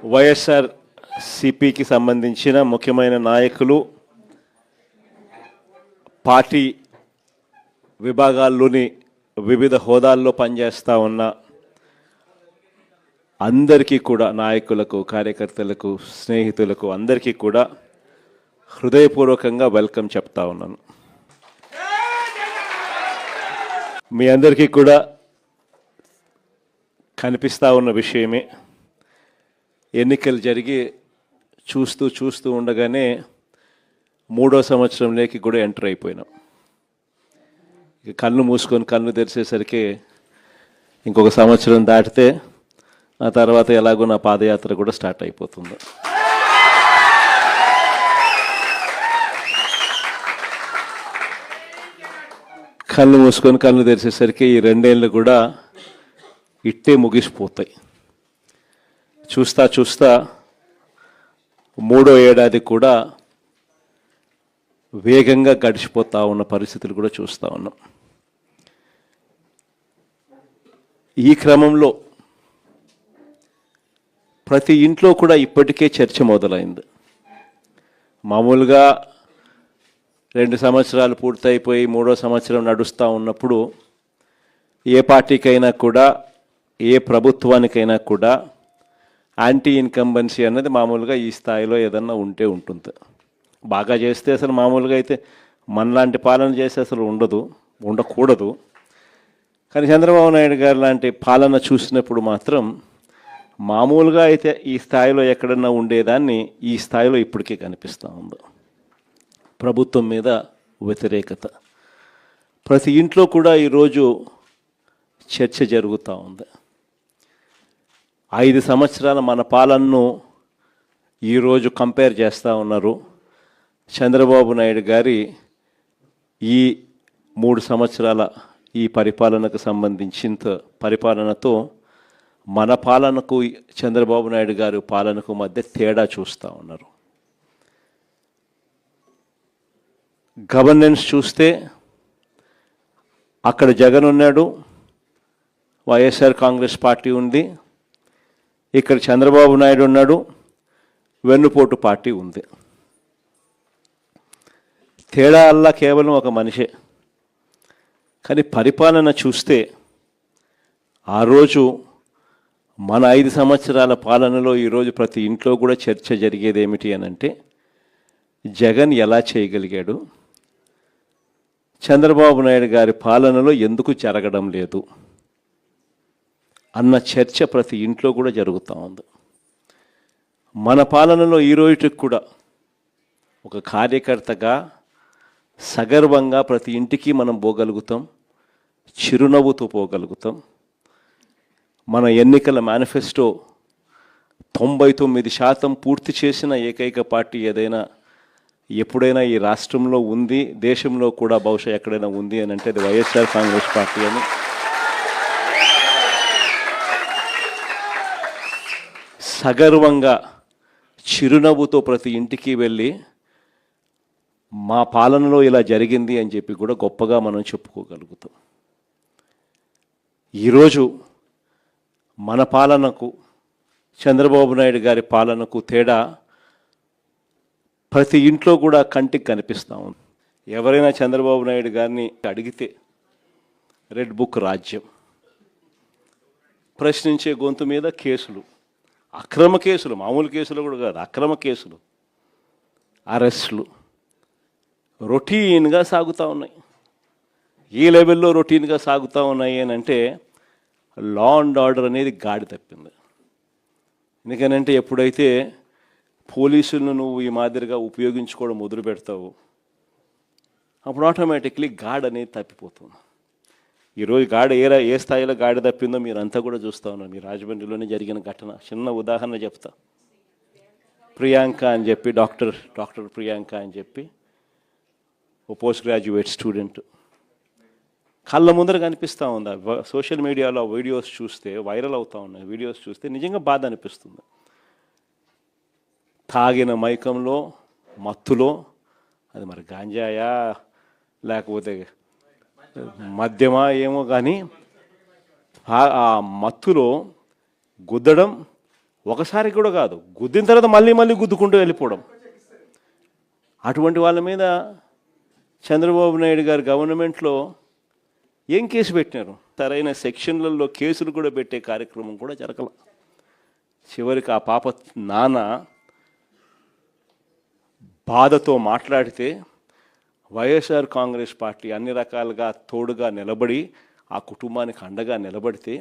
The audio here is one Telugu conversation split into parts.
వైఎస్ఆర్ సిపికి సంబంధించిన ముఖ్యమైన నాయకులు, పార్టీ విభాగాల్లోని వివిధ హోదాల్లో పనిచేస్తూ ఉన్న అందరికీ కూడా, నాయకులకు, కార్యకర్తలకు, స్నేహితులకు అందరికీ కూడా హృదయపూర్వకంగా వెల్కమ్ చెప్తా ఉన్నాను. మీ అందరికీ కూడా కనిపిస్తూ ఉన్న విషయమే, ఎన్నికలు జరిగి చూస్తూ ఉండగానే 3వ సంవత్సరంలోకి కూడా ఎంటర్ అయిపోయినాం. ఇక కళ్ళు మూసుకొని కళ్ళు తెరిచేసరికి ఇంకొక సంవత్సరం దాటితే ఆ తర్వాత ఎలాగో నా పాదయాత్ర కూడా స్టార్ట్ అయిపోతుంది. కళ్ళు మూసుకొని కళ్ళు తెరిచేసరికి ఈ 2 ఏళ్ళు కూడా ఇట్టే ముగిసిపోతాయి. చూస్తా 3వ ఏడాది కూడా వేగంగా గడిచిపోతూ ఉన్న పరిస్థితులు కూడా చూస్తూ ఉన్నాం. ఈ క్రమంలో ప్రతి ఇంట్లో కూడా ఇప్పటికే చర్చ మొదలైంది. మామూలుగా 2 సంవత్సరాలు పూర్తయిపోయి 3వ సంవత్సరం నడుస్తూ ఉన్నప్పుడు ఏ పార్టీకైనా కూడా, ఏ ప్రభుత్వానికైనా కూడా యాంటీ ఇన్కంబెన్సీ అన్నది మామూలుగా ఈ స్థాయిలో ఏదన్నా ఉంటే ఉంటుంది. బాగా చేస్తే అసలు మామూలుగా అయితే మనలాంటి పాలన చేస్తే అసలు ఉండకూడదు. కానీ చంద్రబాబు నాయుడు గారు లాంటి పాలన చూసినప్పుడు మాత్రం మామూలుగా అయితే ఈ స్థాయిలో ఎక్కడన్నా ఉండేదాన్ని ఈ స్థాయిలో ఇప్పటికే కనిపిస్తూ ఉంది. ప్రభుత్వం మీద వ్యతిరేకత ప్రతి ఇంట్లో కూడా ఈరోజు చర్చ జరుగుతూ ఉంది. 5 సంవత్సరాల మన పాలనను ఈరోజు కంపేర్ చేస్తూ ఉన్నారు. చంద్రబాబు నాయుడు గారి ఈ 3 సంవత్సరాల ఈ పరిపాలనకు సంబంధించిన పరిపాలనతో మన పాలనకు, చంద్రబాబు నాయుడు గారి పాలనకు మధ్య తేడా చూస్తూ ఉన్నారు. గవర్నెన్స్ చూస్తే అక్కడ జగన్ ఉన్నాడు, వైఎస్ఆర్ కాంగ్రెస్ పార్టీ ఉంది. ఇక్కడ చంద్రబాబు నాయుడు ఉన్నాడు, వెన్నుపోటు పార్టీ ఉంది. తేడా అల్లా కేవలం ఒక మనిషే. కానీ పరిపాలన చూస్తే ఆ రోజు మన 5 సంవత్సరాల పాలనలో ఈరోజు ప్రతి ఇంట్లో కూడా చర్చ జరిగేది ఏమిటి అని అంటే, జగన్ ఎలా చేయగలిగాడు, చంద్రబాబు నాయుడు గారి పాలనలో ఎందుకు జరగడం లేదు అన్న చర్చ ప్రతి ఇంట్లో కూడా జరుగుతూ ఉంది. మన పాలనలో ఈ రోజుకి కూడా ఒక కార్యకర్తగా సగర్వంగా ప్రతి ఇంటికి మనం పోగలుగుతాం, చిరునవ్వుతో పోగలుగుతాం. మన ఎన్నికల మేనిఫెస్టో 99% పూర్తి చేసిన ఏకైక పార్టీ ఏదైనా ఎప్పుడైనా ఈ రాష్ట్రంలో ఉంది, దేశంలో కూడా బహుశా ఎక్కడైనా ఉంది అని అంటే అది వైఎస్ఆర్ కాంగ్రెస్ పార్టీ అని సగర్వంగా చిరునవ్వుతో ప్రతి ఇంటికి వెళ్ళి మా పాలనలో ఇలా జరిగింది అని చెప్పి కూడా గొప్పగా మనం చెప్పుకోగలుగుతాం. ఈరోజు మన పాలనకు, చంద్రబాబు నాయుడు గారి పాలనకు తేడా ప్రతి ఇంట్లో కూడా కంటికి కనిపిస్తూ ఉంది. ఎవరైనా చంద్రబాబు నాయుడు గారిని అడిగితే రెడ్ బుక్ రాజ్యం, ప్రశ్నించే గొంతు మీద కేసులు, అక్రమ కేసులు, మామూలు కేసులు కూడా కాదు, అక్రమ కేసులు, అరెస్టులు రొటీన్గా సాగుతూ ఉన్నాయి. ఈ లెవెల్లో రొటీన్గా సాగుతూ ఉన్నాయి అని అంటే లా అండ్ ఆర్డర్ అనేది గాడి తప్పింది. ఎందుకనంటే ఎప్పుడైతే పోలీసులను నువ్వు ఈ మాదిరిగా ఉపయోగించుకోవడం మొదలు పెడతావు, అప్పుడు ఆటోమేటిక్లీ గాడ్ అనేది తప్పిపోతుంది. ఈరోజు గాడి ఏ స్థాయిలో గాడి తప్పిందో మీరంతా కూడా చూస్తూ ఉన్నారు. మీ రాజమండ్రిలోనే జరిగిన ఘటన చిన్న ఉదాహరణ చెప్తా. ప్రియాంక అని చెప్పి డాక్టర్ ప్రియాంక అని చెప్పి ఓ పోస్ట్ గ్రాడ్యుయేట్ స్టూడెంట్ కళ్ళ ముందర కనిపిస్తూ ఉంది. సోషల్ మీడియాలో వీడియోస్ చూస్తే, వైరల్ అవుతూ ఉన్నాయి వీడియోస్ చూస్తే నిజంగా బాధ అనిపిస్తుంది. తాగిన మైకంలో, మత్తులో, అది మరి గాంజాయా లేకపోతే మద్యమా ఏమో కానీ ఆ మత్తులో గుద్దడం, ఒకసారి కూడా కాదు, గుద్దిన తర్వాత మళ్ళీ మళ్ళీ గుద్దుకుంటూ వెళ్ళిపోవడం. అటువంటి వాళ్ళ మీద చంద్రబాబు నాయుడు గారు గవర్నమెంట్లో ఏం కేసు పెట్టినారు? సరైన సెక్షన్లలో కేసులు కూడా పెట్టే కార్యక్రమం కూడా జరగల. చివరికి ఆ పాప నాన్న బాధతో మాట్లాడితే వైఎస్ఆర్ కాంగ్రెస్ పార్టీ అన్ని రకాలుగా తోడుగా నిలబడి ఆ కుటుంబానికి అండగా నిలబడితే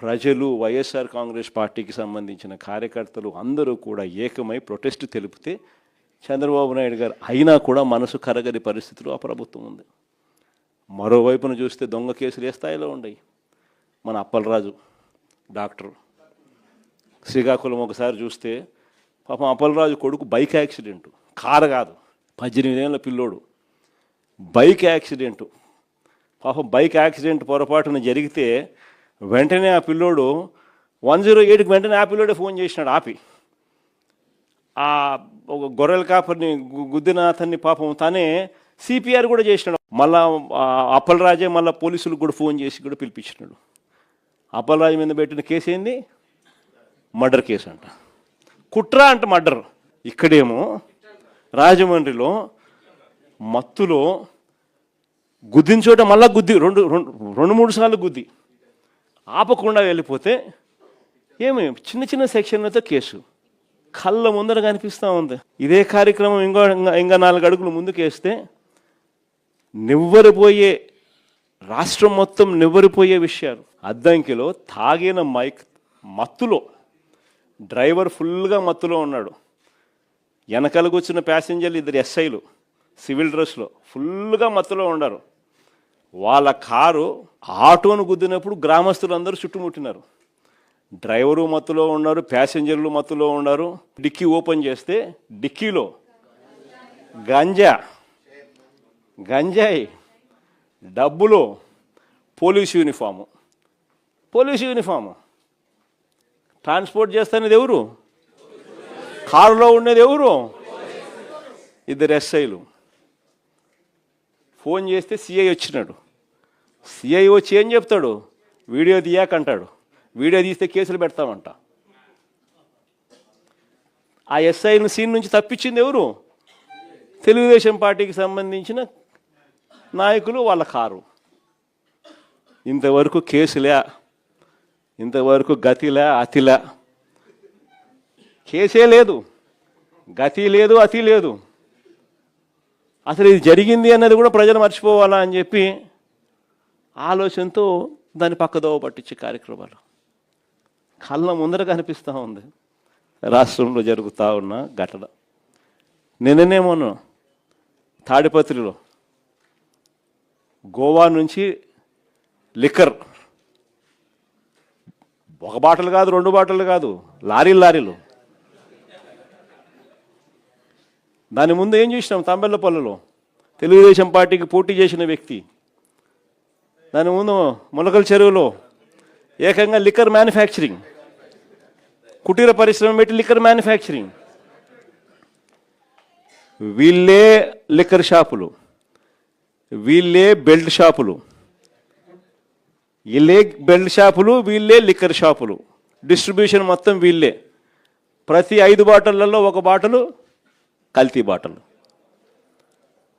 ప్రజలు, వైఎస్ఆర్ కాంగ్రెస్ పార్టీకి సంబంధించిన కార్యకర్తలు అందరూ కూడా ఏకమై ప్రొటెస్ట్ తెలిపితే చంద్రబాబు నాయుడు గారు అయినా కూడా మనసు కరగని పరిస్థితిలో ఆ ప్రభుత్వం ఉంది. మరోవైపున చూస్తే దొంగ కేసులు ఏ స్థాయిలో ఉన్నాయి. మన అప్పలరాజు డాక్టర్ శ్రీకాకుళం ఒకసారి చూస్తే పాపం అప్పలరాజు కొడుకు బైక్ యాక్సిడెంటు, కారు కాదు, 18 ఏళ్ళ పిల్లోడు, బైక్ యాక్సిడెంటు. పాపం బైక్ యాక్సిడెంట్ పొరపాటున జరిగితే వెంటనే ఆ పిల్లోడు 108కి వెంటనే ఆ పిల్లోడే ఫోన్ చేసినాడు. ఆపి ఆ ఒక గొర్రెల కాపర్ని గుద్దిన అతన్ని పాపం తానే సిపిఆర్ కూడా చేసినాడు. మళ్ళా అప్పలరాజే మళ్ళీ పోలీసులకు కూడా ఫోన్ చేసి కూడా పిలిపించినాడు. అప్పలరాజు మీద పెట్టిన కేసు ఏంది? మర్డర్ కేసు అంట, కుట్ర అంట మర్డర్. ఇక్కడేమో రాజమండ్రిలో మత్తులో గుద్దిన చోట మళ్ళా గుద్ది రెండు మూడు సార్లు గుద్ది ఆపకుండా వెళ్ళిపోతే ఏమి చిన్న చిన్న సెక్షన్లతో కేసు కళ్ళ ముందర కనిపిస్తూ ఉంది. ఇదే కార్యక్రమం ఇంకా 4 అడుగులు ముందుకేస్తే నివ్వరిపోయే, రాష్ట్రం మొత్తం నివ్వరిపోయే విషయాలు. అద్దంకిలో తాగిన మత్తులో డ్రైవర్ ఫుల్గా మత్తులో ఉన్నాడు. వెనకాలకు వచ్చిన ప్యాసింజర్లు 2 ఎస్ఐలు సివిల్ డ్రెస్లో ఫుల్గా మత్తులో ఉన్నారు. వాళ్ళ కారు ఆటోను గుద్దినప్పుడు గ్రామస్తులందరూ చుట్టుముట్టినారు. డ్రైవరు మత్తులో ఉన్నారు, ప్యాసింజర్లు మత్తులో ఉన్నారు. డిక్కీ ఓపెన్ చేస్తే డిక్కీలో గంజాయి, డబ్బులు, పోలీసు యూనిఫాము. ట్రాన్స్పోర్ట్ చేస్తున్నది ఎవరు? కారులో ఉండేది ఎవరు? 2 ఎస్ఐలు. ఫోన్ చేస్తే సిఐ వచ్చినాడు. సిఐ వచ్చి ఏం చెప్తాడు? వీడియో తీయాకంటాడు. వీడియో తీస్తే కేసులు పెడతామంట. ఆ ఎస్ఐని సీన్ నుంచి తప్పించింది ఎవరు? తెలుగుదేశం పార్టీకి సంబంధించిన నాయకులు, వాళ్ళ కారు. ఇంతవరకు కేసులే, ఇంతవరకు గతిలే, అతిలే. కేసే లేదు, గతి లేదు, అతి లేదు. అసలు ఇది జరిగింది అన్నది కూడా ప్రజలు మర్చిపోవాలా అని చెప్పి ఆలోచనతో దాన్ని పక్కదోవ పట్టించే కార్యక్రమాలు కళ్ళ ముందర కనిపిస్తూ ఉంది. రాష్ట్రంలో జరుగుతూ ఉన్న ఘటన. నిన్ననేమోను తాడిపత్రిలో గోవా నుంచి లిక్కర్, 1 బాటలు కాదు, 2 బాటలు కాదు, లారీలు. దాని ముందు ఏం చూసినాం? తంబెల్లపల్లిలో తెలుగుదేశం పార్టీకి పోటీ చేసిన వ్యక్తి. దాని ముందు ములకల చెరువులో ఏకంగా లిక్కర్ మ్యానుఫ్యాక్చరింగ్, కుటీర పరిశ్రమ పెట్టి లిక్కర్ మ్యానుఫ్యాక్చరింగ్. వీళ్ళే లిక్కర్ షాపులు, వీళ్ళే బెల్ట్ షాపులు, వీళ్ళే లిక్కర్ షాపులు. డిస్ట్రిబ్యూషన్ మొత్తం వీళ్ళే. ప్రతి 5 బాటళ్లలో 1 బాటలు కల్తీ బాటలు.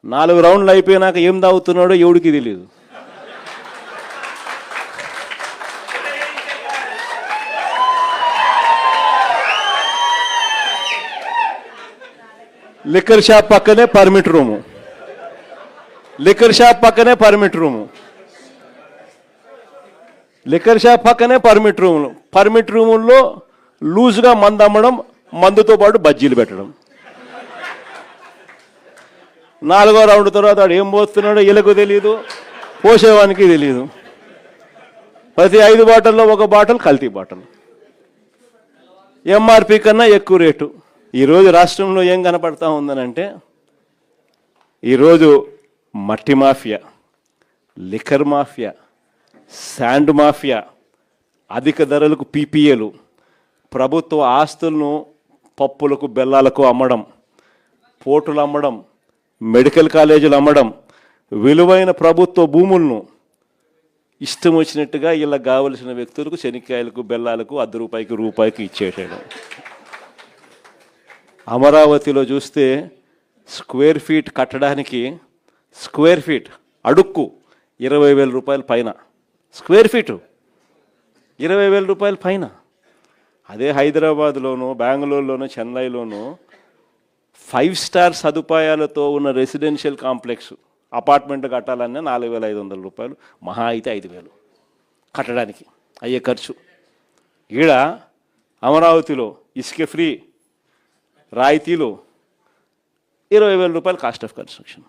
4 రౌండ్లు అయిపోయినాక ఏం తాగుతున్నాడో ఎవడికి తెలియదు. లిక్కర్ షాప్ పక్కనే పర్మిట్ రూము, లిక్కర్ షాప్ పక్కనే పర్మిట్ రూములు. పర్మిట్ రూముల్లో లూజ్గా మందు అమ్మడం, మందుతో పాటు బజ్జీలు పెట్టడం. 4వ రౌండ్ తర్వాత వాడు ఏం పోస్తున్నాడో వీళ్ళకు తెలియదు, పోసేవానికి తెలియదు. ప్రతి 5 బాటల్లో 1 బాటల్ కల్తీ బాటల్, ఎంఆర్పి కన్నా ఎక్కువ రేటు. ఈరోజు రాష్ట్రంలో ఏం కనపడతా ఉందనంటే, ఈరోజు మట్టి mafia, liquor mafia, sand mafia, అధిక ధరలకు పీపీఏలు, ప్రభుత్వ ఆస్తులను పప్పులకు బెల్లాలకు అమ్మడం, పోర్టులు అమ్మడం, మెడికల్ కాలేజీలు అమ్మడం, విలువైన ప్రభుత్వ భూములను ఇష్టం వచ్చినట్టుగా ఇలా కావలసిన వ్యక్తులకు శనక్కాయలకు బెల్లాలకు రూపాయికి ఇచ్చేసాడు. అమరావతిలో చూస్తే స్క్వేర్ ఫీట్ కట్టడానికి స్క్వేర్ ఫీట్ అడుక్కు 20,000 రూపాయల పైన, స్క్వేర్ ఫీటు 20,000 రూపాయల పైన. అదే హైదరాబాద్లోనూ బెంగళూరులోనూ చెన్నైలోనూ 5 స్టార్ సదుపాయాలతో ఉన్న రెసిడెన్షియల్ కాంప్లెక్స్ అపార్ట్మెంట్ కట్టాలన్నా 4,500 రూపాయలు, మహా అయితే 5,000 కట్టడానికి అయ్యే ఖర్చు. ఈడ అమరావతిలో ఇసుక ఫ్రీ, రాయితీలు, 20,000 రూపాయలు కాస్ట్ ఆఫ్ కన్స్ట్రక్షన్.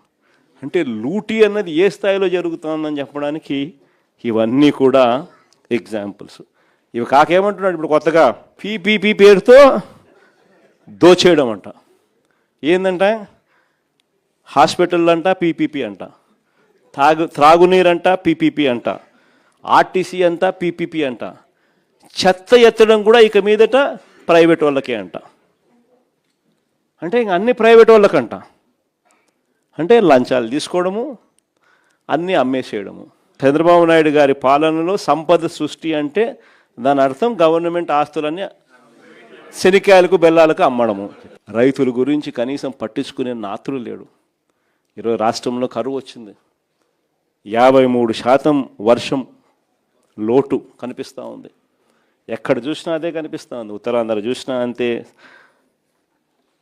అంటే లూటీ అన్నది ఏ స్థాయిలో జరుగుతుందని చెప్పడానికి ఇవన్నీ కూడా ఎగ్జాంపుల్స్. ఇవి కాకేమంటున్నాడు ఇప్పుడు కొత్తగా పీపీపీ పేరుతో దోచేయడం అంట. ఏందంట, హాస్పిటల్ అంట పీపీపీ అంట, త్రాగునీరంట పీపీపీ అంట, ఆర్టీసీ అంట పీపీపీ అంట, చెత్త ఎత్తడం కూడా ఇక మీదట ప్రైవేట్ వాళ్ళకే అంట. అంటే ఇంక అన్ని ప్రైవేట్ వాళ్ళకంట. అంటే లంచాలు తీసుకోవడము, అన్నీ అమ్మేసేయడము. చంద్రబాబు నాయుడు గారి పాలనలో సంపద సృష్టి అంటే దాని అర్థం గవర్నమెంట్ ఆస్తులన్నీ శనక్కాయలకు బెల్లాలకు అమ్మడము. రైతుల గురించి కనీసం పట్టించుకునే నాతులు లేడు. ఈరోజు రాష్ట్రంలో కరువు వచ్చింది, 53% వర్షం లోటు కనిపిస్తూ ఉంది. ఎక్కడ చూసినా అదే కనిపిస్తూ ఉంది. ఉత్తరాంధ్ర చూసినా అంతే,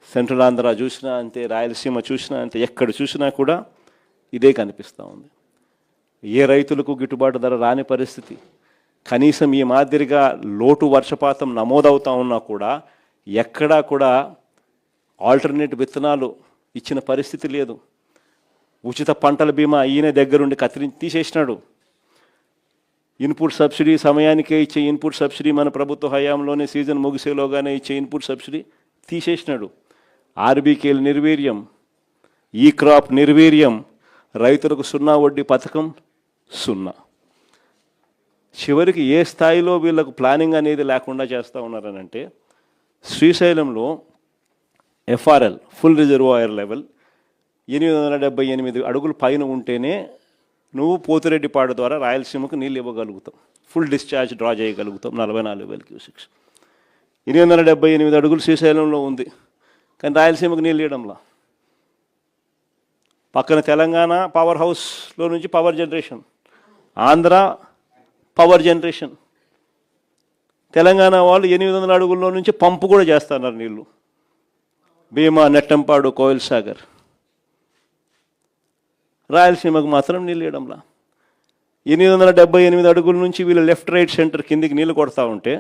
సెంట్రల్ ఆంధ్ర చూసినా అంతే, రాయలసీమ చూసినా అంతే, ఎక్కడ చూసినా కూడా ఇదే కనిపిస్తూ ఉంది. ఏ రైతులకు గిట్టుబాటు ధర రాని పరిస్థితి. కనీసం ఈ మాదిరిగా లోటు వర్షపాతం నమోదవుతూ ఉన్నా కూడా ఎక్కడా కూడా ఆల్టర్నేట్ విత్తనాలు ఇచ్చిన పరిస్థితి లేదు. ఉచిత పంటల బీమా ఈయన దగ్గరుండి తీసేసినాడు. ఇన్పుట్ సబ్సిడీ సమయానికే ఇచ్చే ఇన్పుట్ సబ్సిడీ మన ప్రభుత్వ హయాంలోనే సీజన్ ముగిసేలోగానే ఇచ్చే ఇన్పుట్ సబ్సిడీ తీసేసినాడు. ఆర్బీకేలు నిర్వీర్యం, ఈ క్రాప్ నిర్వీర్యం, రైతులకు 0 వడ్డీ పథకం 0. చివరికి ఏ స్థాయిలో వీళ్ళకు ప్లానింగ్ అనేది లేకుండా చేస్తూ ఉన్నారనంటే, శ్రీశైలంలో ఎఫ్ఆర్ఎల్ ఫుల్ రిజర్వాయర్ లెవెల్ 878 అడుగులు పైన ఉంటేనే నువ్వు పోతిరెడ్డిపాడు ద్వారా రాయలసీమకు నీళ్ళు ఇవ్వగలుగుతాం, ఫుల్ డిశ్చార్జ్ డ్రా చేయగలుగుతాం 44,000 క్యూసెక్స్. 878 అడుగులు శ్రీశైలంలో ఉంది, కానీ రాయలసీమకు నీళ్ళు ఇవ్వడంలా. పక్కన తెలంగాణ పవర్ హౌస్లో నుంచి power generation, Andhra power generation. Telangana వాళ్ళు 800 అడుగుల్లో నుంచి పంపు కూడా చేస్తున్నారు నీళ్ళు, భీమా, నెట్టంపాడు, కోయిల్ సాగర్. రాయలసీమకు మాత్రం నీళ్ళు ఇవ్వడంలా. 878 అడుగుల నుంచి వీళ్ళు లెఫ్ట్ రైట్ సెంటర్ కిందికి నీళ్ళు కొడతా ఉంటే,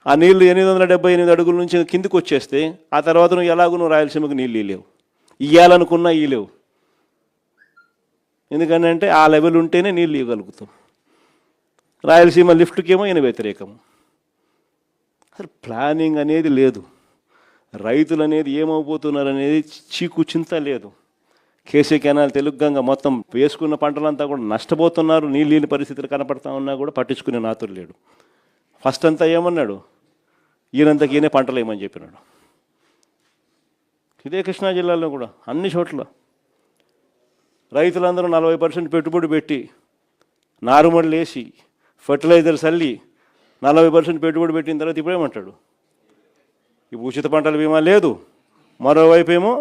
ఆ నీళ్లు 878 అడుగుల నుంచి కిందికి వచ్చేస్తే ఆ తర్వాత నువ్వు ఎలాగో రాయలసీమకు నీళ్ళు ఇవ్వలేవు, ఇవ్వాలనుకున్నా ఇవ్వలేవు. ఎందుకంటే ఆ లెవెల్ ఉంటేనే నీళ్ళు ఇవ్వగలుగుతాం. రాయలసీమ లిఫ్ట్కి ఏమో ఈయన వ్యతిరేకము. అసలు ప్లానింగ్ అనేది లేదు. రైతులు అనేది ఏమవుతున్నారు అనేది చీకు చింత లేదు. కేసీ కెనాల్, తెలుగు గంగ మొత్తం వేసుకున్న పంటలంతా కూడా నష్టపోతున్నారు. నీళ్ళు పరిస్థితులు కనపడతా ఉన్నా కూడా పట్టించుకునే నాతులు లేడు. ఫస్ట్ అంతా ఏమన్నాడు, ఈయనంతకి ఈయనే పంటలు ఏమని చెప్పినాడు. ఇదే కృష్ణా జిల్లాలో కూడా అన్ని చోట్ల రైతులందరూ 40% పెట్టుబడి పెట్టి నారుమడులు వేసి ఫర్టిలైజర్ చల్లి 40% పెట్టుబడి పెట్టిన తర్వాత ఇప్పుడేమంటాడు, ఇప్పుడు ఉచిత పంటల బీమా లేదు, మరోవైపు ఏమో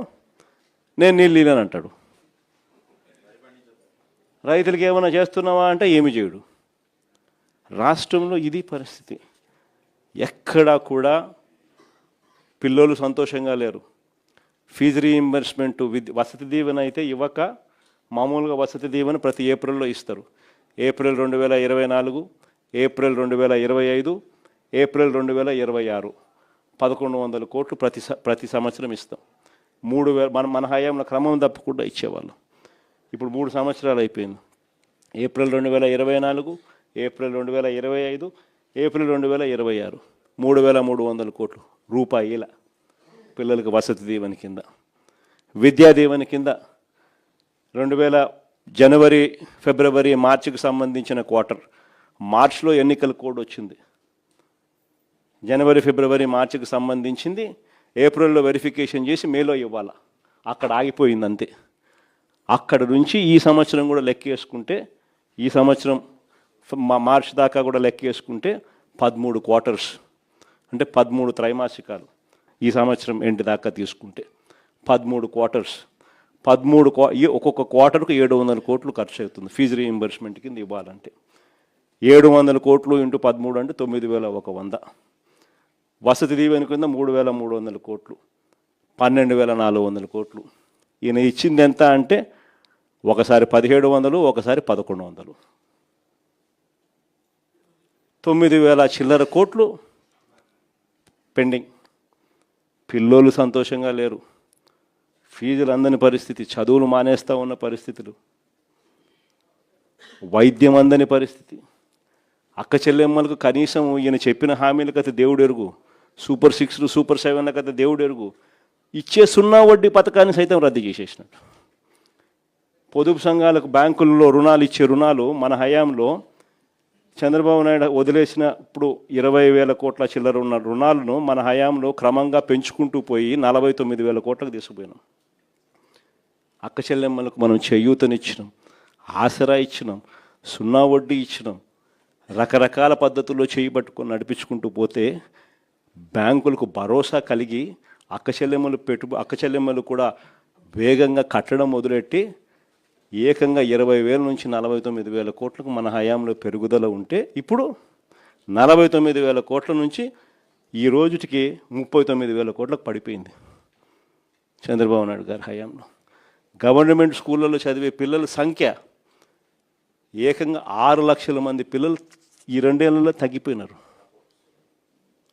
నేను నీళ్ళు ఇవ్వను అంటాడు. రైతులకి ఏమైనా చేస్తున్నావా అంటే ఏమి చేయడు. రాష్ట్రంలో ఇది పరిస్థితి. ఎక్కడా కూడా పిల్లలు సంతోషంగా లేరు. ఫీజు రీయింబర్స్మెంట్, వసతి దీవెన అయితే ఇవ్వక, మామూలుగా వసతి దీవెన ప్రతి ఏప్రిల్లో ఇస్తారు. ఏప్రిల్ 2024, ఏప్రిల్ 2025, ఏప్రిల్ 2026 1,100 కోట్లు ప్రతి సంవత్సరం ఇస్తాం. 3,000 మన హయాంలో క్రమం తప్పకుండా ఇచ్చేవాళ్ళం. ఇప్పుడు 3 సంవత్సరాలు అయిపోయింది. ఏప్రిల్ 2024, ఏప్రిల్ 2025, ఏప్రిల్ 2026 3,300 కోట్లు రూపాయల పిల్లలకు వసతి దీవెన కింద. విద్యా దీవెన కింద 2000 జనవరి, ఫిబ్రవరి, మార్చికి సంబంధించిన క్వార్టర్, మార్చిలో ఎన్నికల కోడ్ వచ్చింది. జనవరి, ఫిబ్రవరి, మార్చికి సంబంధించింది ఏప్రిల్లో వెరిఫికేషన్ చేసి మేలో ఇవ్వాలా. అక్కడ ఆగిపోయింది అంతే. అక్కడ నుంచి ఈ సంవత్సరం కూడా లెక్కేసుకుంటే ఈ సంవత్సరం మార్చి దాకా కూడా లెక్క వేసుకుంటే 13 క్వార్టర్స్, అంటే 13 త్రైమాసికాలు. ఈ సంవత్సరం ఎండ్ దాకా తీసుకుంటే 13 క్వార్టర్స్, ఒక్కొక్క క్వార్టర్కు 700 కోట్లు ఖర్చు అవుతుంది ఫీజు రీయింబర్స్మెంట్ కింద ఇవ్వాలంటే. 700 కోట్లు ఇంటూ 13 అంటే 9,100. వసతి దీవెన కింద 3,300 కోట్లు, 12,400 కోట్లు. ఈయన ఇచ్చింది ఎంత అంటే ఒకసారి 1,700, ఒకసారి 1,100. 9,000 చిల్లర కోట్లు పెండింగ్. పిల్లోళ్ళు సంతోషంగా లేరు, ఫీజులు అందని పరిస్థితి, చదువులు మానేస్తూ ఉన్న పరిస్థితులు, వైద్యం అందని పరిస్థితి. అక్క చెల్లెమ్మలకు కనీసం ఈయన చెప్పిన హామీల కథ దేవుడు ఎరుగు, సూపర్ 6, సూపర్ 7 కథ దేవుడు ఎరుగు. ఇచ్చే 0 వడ్డీ పథకాన్ని సైతం రద్దు చేసేసినట్టు. పొదుపు సంఘాలకు బ్యాంకుల్లో రుణాలు ఇచ్చే రుణాలు మన హయాంలో చంద్రబాబు నాయుడు వదిలేసిన ఇప్పుడు 20,000 కోట్ల చిల్లర ఉన్న రుణాలను మన హయాంలో క్రమంగా పెంచుకుంటూ పోయి 49,000 కోట్లకు తీసుకుపోయినాం. అక్క చెల్లెమ్మలకు మనం చేయూతనిచ్చినాం, ఆసరా ఇచ్చినాం, 0 వడ్డీ ఇచ్చినాం. రకరకాల పద్ధతుల్లో చేయబట్టుకొని నడిపించుకుంటూ పోతే బ్యాంకులకు భరోసా కలిగి అక్క చెల్లెమ్మలు కూడా వేగంగా కట్టడం మొదలెట్టి ఏకంగా 20,000 నుంచి 49,000 కోట్లకు మన హయాంలో పెరుగుదల ఉంటే ఇప్పుడు 49,000 కోట్ల నుంచి ఈ రోజుకి 39,000 కోట్లకు పడిపోయింది చంద్రబాబు నాయుడు గారి హయాంలో. గవర్నమెంట్ స్కూళ్ళలో చదివే పిల్లల సంఖ్య ఏకంగా 6 లక్షల మంది పిల్లలు ఈ 2 ఏళ్లలో తగ్గిపోయినారు.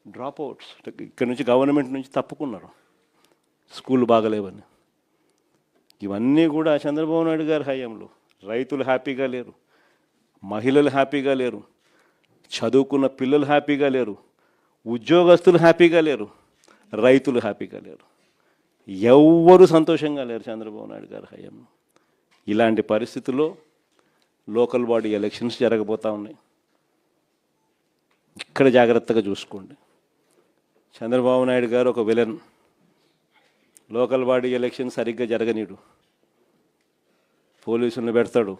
డ్రాప్ అవుట్స్, ఇక్కడ నుంచి గవర్నమెంట్ నుంచి తప్పుకున్నారు స్కూళ్ళు బాగలేవని. ఇవన్నీ కూడా చంద్రబాబు నాయుడు గారి హయాంలో. రైతులు హ్యాపీగా లేరు, మహిళలు హ్యాపీగా లేరు, చదువుకున్న పిల్లలు హ్యాపీగా లేరు, ఉద్యోగస్తులు హ్యాపీగా లేరు, రైతులు హ్యాపీగా లేరు, ఎవ్వరూ సంతోషంగా లేరు చంద్రబాబు నాయుడు గారి హయాంలో. ఇలాంటి పరిస్థితుల్లో లోకల్ బాడీ ఎలక్షన్స్ జరగబోతూ ఉన్నాయి. ఇక్కడ జాగ్రత్తగా చూసుకోండి. చంద్రబాబు నాయుడు గారు ఒక విలన్. లోకల్ బాడీ ఎలక్షన్ సరిగ్గా జరగనీడు, పోలీసులను పెడతాడు,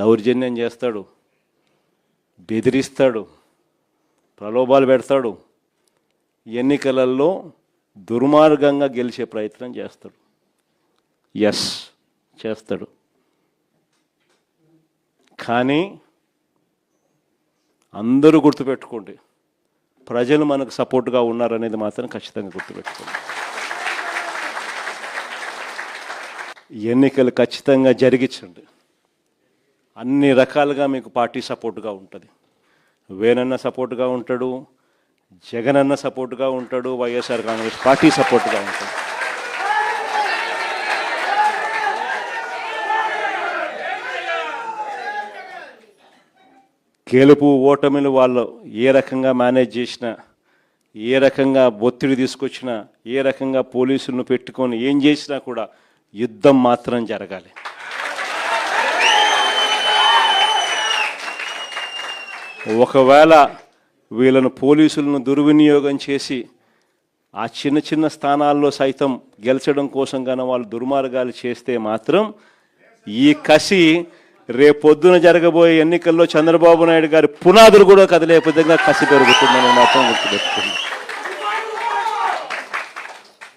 దౌర్జన్యం చేస్తాడు, బెదిరిస్తాడు, ప్రలోభాలు పెడతాడు, ఎన్నికలలో దుర్మార్గంగా గెలిచే ప్రయత్నం చేస్తాడు. ఎస్, చేస్తాడు. కానీ అందరూ గుర్తుపెట్టుకోండి, ప్రజలు మనకు సపోర్ట్గా ఉన్నారనేది మాత్రం ఖచ్చితంగా గుర్తుపెట్టుకోండి. ఎన్నికలు ఖచ్చితంగా జరిగించండి. అన్ని రకాలుగా మీకు పార్టీ సపోర్ట్గా ఉంటుంది. వేనన్న సపోర్ట్గా ఉంటాడు, జగనన్న సపోర్ట్గా ఉంటాడు, వైఎస్ఆర్ కాంగ్రెస్ పార్టీ సపోర్ట్గా ఉంటుంది. గెలుపు ఓటమిలు వాళ్ళు ఏ రకంగా మేనేజ్ చేసినా, ఏ రకంగా ఒత్తిడి తీసుకొచ్చినా, ఏ రకంగా పోలీసులను పెట్టుకొని ఏం చేసినా కూడా యుద్ధం మాత్రం జరగాలి. ఒకవేళ వీళ్ళను పోలీసులను దుర్వినియోగం చేసి ఆ చిన్న చిన్న స్థానాల్లో సైతం గెలిచడం కోసం గాన వాళ్ళు దుర్మార్గాలు చేస్తే మాత్రం ఈ కసి రేపొద్దున జరగబోయే ఎన్నికల్లో చంద్రబాబు నాయుడు గారి పునాదులు కూడా కదిలే విధంగా కసి పెరుగుతుందని మాత్రం గుర్తుపెట్టుకుంది.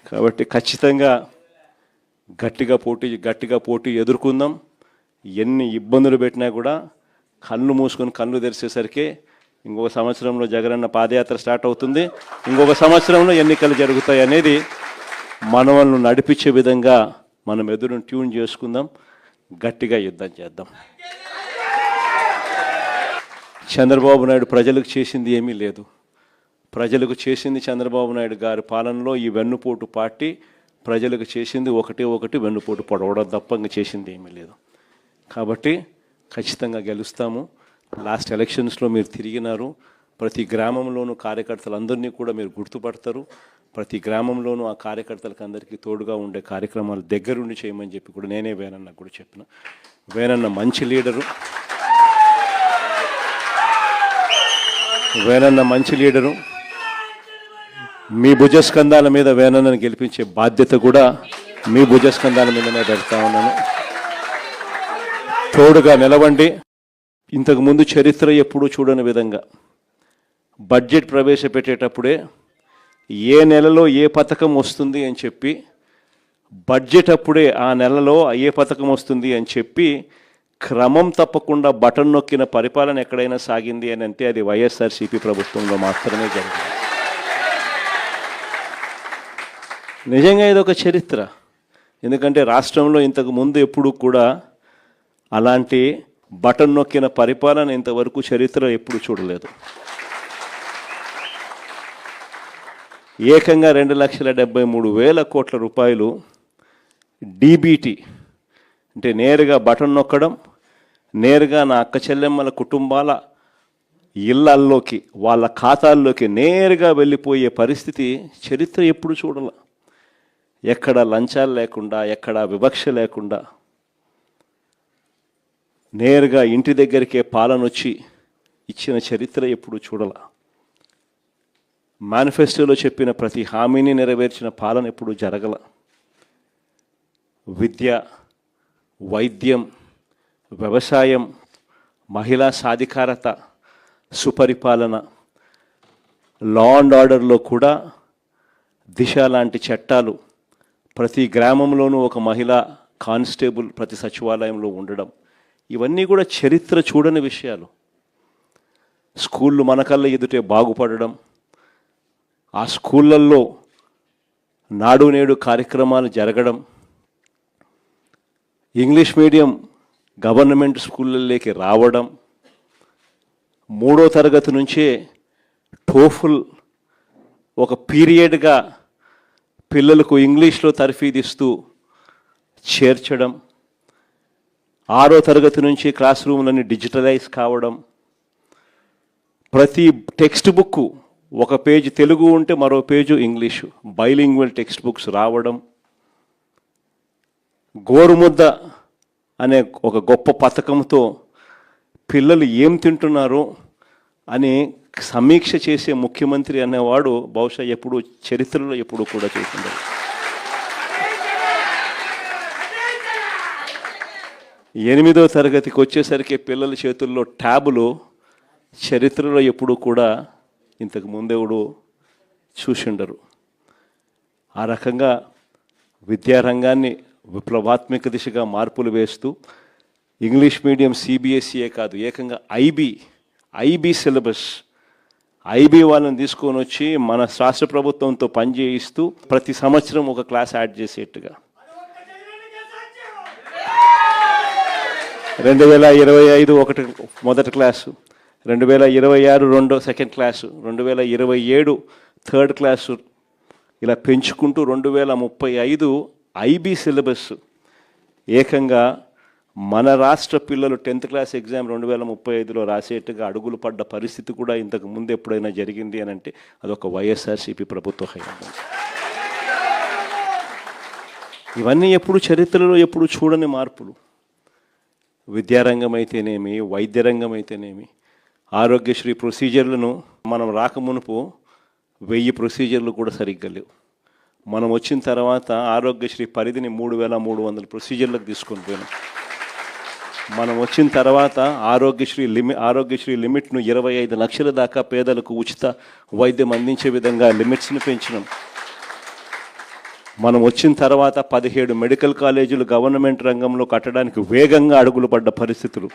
కాబట్టి ఖచ్చితంగా గట్టిగా పోటీ ఎదుర్కొందాం. ఎన్ని ఇబ్బందులు పెట్టినా కూడా కళ్ళు మూసుకొని కళ్ళు తెరిచేసరికి ఇంకొక సంవత్సరంలో జగనన్న పాదయాత్ర స్టార్ట్ అవుతుంది, ఇంకొక సంవత్సరంలో ఎన్నికలు జరుగుతాయి అనేది మనల్ని నడిపించే విధంగా మనం ఎదురును ట్యూన్ చేసుకుందాం, గట్టిగా యుద్ధం చేద్దాం. చంద్రబాబు నాయుడు ప్రజలకు చేసింది ఏమీ లేదు. ప్రజలకు చేసింది చంద్రబాబు నాయుడు గారి పాలనలో ఈ వెన్నుపోటు పార్టీ ప్రజలకు చేసింది ఒకటి వెన్నుపోటు పొడవడం తప్ప ఇంకా చేసింది ఏమీ లేదు. కాబట్టి ఖచ్చితంగా గెలుస్తాము. లాస్ట్ ఎలక్షన్స్లో మీరు తిరిగినారు, ప్రతి గ్రామంలోనూ కార్యకర్తలందరినీ కూడా మీరు గుర్తుపడతారు. ప్రతి గ్రామంలోనూ ఆ కార్యకర్తలకు అందరికీ తోడుగా ఉండే కార్యక్రమాలు దగ్గరుండి చేయమని చెప్పి కూడా నేనే వేనన్న కూడా చెప్పిన. వేనన్న మంచి లీడరు, మీ భుజస్కంధాల మీద వేనన్నను గెలిపించే బాధ్యత కూడా మీ భుజస్కంధాల మీదనే పెడతా ఉన్నాను. తోడుగా నిలవండి. ఇంతకుముందు చరిత్ర ఎప్పుడూ చూడని విధంగా బడ్జెట్ ప్రవేశపెట్టేటప్పుడే ఏ నెలలో ఏ పథకం వస్తుంది అని చెప్పి, బడ్జెట్ అప్పుడే ఆ నెలలో ఏ పథకం వస్తుంది అని చెప్పి క్రమం తప్పకుండా బటన్ నొక్కిన పరిపాలన ఎక్కడైనా సాగింది అని అంటే అది వైఎస్ఆర్సీపీ ప్రభుత్వంలో మాత్రమే జరిగింది. నిజంగా ఇది ఒక చరిత్ర. ఎందుకంటే రాష్ట్రంలో ఇంతకు ముందు ఎప్పుడు కూడా అలాంటి బటన్ నొక్కిన పరిపాలన ఇంతవరకు చరిత్ర ఎప్పుడు చూడలేదు. ఏకంగా 2,73,000 కోట్ల రూపాయలు డీబీటీ అంటే నేరుగా బటన్ నొక్కడం, నేరుగా నా అక్క చెల్లెమ్మల కుటుంబాల ఇళ్లల్లోకి వాళ్ళ ఖాతాల్లోకి నేరుగా వెళ్ళిపోయే పరిస్థితి చరిత్ర ఎప్పుడు చూడాల. ఎక్కడ లంచాలు లేకుండా, ఎక్కడ వివక్ష లేకుండా నేరుగా ఇంటి దగ్గరికే పాలన వచ్చి ఇచ్చిన చరిత్ర ఎప్పుడు చూడాల. మేనిఫెస్టోలో చెప్పిన ప్రతి హామీని నెరవేర్చిన పాలన ఎప్పుడు జరగల. విద్య, వైద్యం, వ్యవసాయం, మహిళా సాధికారత, సుపరిపాలన, లా అండ్ ఆర్డర్లో కూడా దిశ లాంటి చట్టాలు, ప్రతి గ్రామంలోనూ ఒక మహిళా కానిస్టేబుల్ ప్రతి సచివాలయంలో ఉండడం, ఇవన్నీ కూడా చరిత్ర చూడని విషయాలు. స్కూళ్ళు మన కళ్ళ ఎదుటే బాగుపడడం, ఆ స్కూళ్ళల్లో నాడు నేడు కార్యక్రమాలు జరగడం, ఇంగ్లీష్ మీడియం గవర్నమెంట్ స్కూళ్ళలోకి రావడం, 3వ తరగతి నుంచే టోఫుల్ ఒక పీరియడ్గా పిల్లలకు ఇంగ్లీష్లో తర్ఫీదిస్తూ చేర్చడం, 6వ తరగతి నుంచి క్లాస్ రూమ్లన్నీ డిజిటలైజ్ కావడం, ప్రతి టెక్స్ట్ బుక్ ఒక పేజ్ తెలుగు ఉంటే మరో page English, bilingual text books రావడం, గోరుముద్ద అనే ఒక గొప్ప పథకంతో పిల్లలు ఏం తింటున్నారో అని సమీక్ష చేసే ముఖ్యమంత్రి అనేవాడు బహుశా ఎప్పుడు చరిత్రలో ఎప్పుడు కూడా చూసింది. 8వ తరగతికి వచ్చేసరికి పిల్లల చేతుల్లో ట్యాబులు చరిత్రలో ఎప్పుడు కూడా ఇంతకు ముందెవడు చూసిండరు. ఆ రకంగా విద్యారంగాన్ని విప్లవాత్మక దిశగా మార్పులు వేస్తూ ఇంగ్లీష్ మీడియం సిబిఎస్ఈఏ కాదు, ఏకంగా ఐబీ సిలబస్, ఐబీ వాళ్ళని తీసుకొని వచ్చి మన రాష్ట్ర ప్రభుత్వంతో పనిచేయిస్తూ ప్రతి సంవత్సరం ఒక క్లాస్ యాడ్ చేసేట్టుగా 2025 మొదటి class, 2026 second class, 2027 third class, ఇలా పెంచుకుంటూ 2035 ఐబీ సిలబస్. ఏకంగా మన రాష్ట్ర పిల్లలు 10th క్లాస్ ఎగ్జామ్ 2035లో రాసేట్టుగా అడుగులు పడ్డ పరిస్థితి కూడా ఇంతకు ముందు ఎప్పుడైనా జరిగింది అని అంటే అదొక వైఎస్ఆర్సీపీ ప్రభుత్వ హయాంలో. ఇవన్నీ ఎప్పుడు చరిత్రలో ఎప్పుడు చూడని మార్పులు. విద్యారంగం అయితేనేమి, వైద్య రంగం అయితేనేమి, ఆరోగ్యశ్రీ ప్రొసీజర్లను మనం రాకమునుపు 1000 ప్రొసీజర్లు కూడా సరిగ్గా లేవు. మనం వచ్చిన తర్వాత ఆరోగ్యశ్రీ పరిధిని 3,300 ప్రొసీజర్లకు తీసుకొని పోయినాం. మనం వచ్చిన తర్వాత ఆరోగ్యశ్రీ లిమిట్ను 25 లక్షల దాకా పేదలకు ఉచిత వైద్యం అందించే విధంగా లిమిట్స్ని పెంచినాం. మనం వచ్చిన తర్వాత 17 మెడికల్ కాలేజీలు గవర్నమెంట్ రంగంలో కట్టడానికి వేగంగా అడుగులు పడ్డ పరిస్థితులు.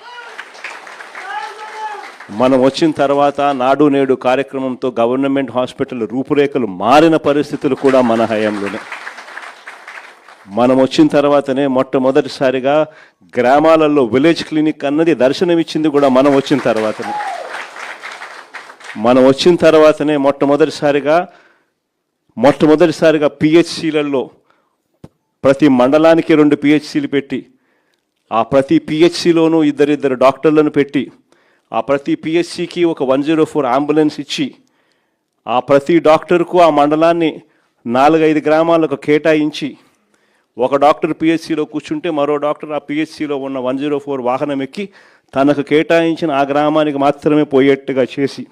మనం వచ్చిన తర్వాత నాడు నేడు కార్యక్రమంతో గవర్నమెంట్ హాస్పిటల్ రూపురేఖలు మారిన పరిస్థితులు కూడా మన హయాంలోనే. మనం వచ్చిన తర్వాతనే మొట్టమొదటిసారిగా గ్రామాలలో విలేజ్ క్లినిక్ అన్నది దర్శనమిచ్చింది కూడా మనం వచ్చిన తర్వాతనే. మనం వచ్చిన తర్వాతనే మొట్టమొదటిసారిగా పిహెచ్సిలలో ప్రతి మండలానికి 2 పిహెచ్సిలు పెట్టి, ఆ ప్రతి పిహెచ్సిలోనూ ఇద్దరు డాక్టర్లను పెట్టి, ఆ ప్రతి పిహెచ్సికి ఒక 104 అంబులెన్స్ ఇచ్చి, ఆ ప్రతి డాక్టర్కు ఆ మండలాన్ని 4-5 గ్రామాలకు కేటాయించి, ఒక డాక్టర్ పిహెచ్సిలో కూర్చుంటే మరో డాక్టర్ ఆ పిహెచ్సిలో ఉన్న 104 వాహనం ఎక్కి తనకు కేటాయించిన ఆ గ్రామానికి మాత్రమే పోయేట్టుగా చేసి,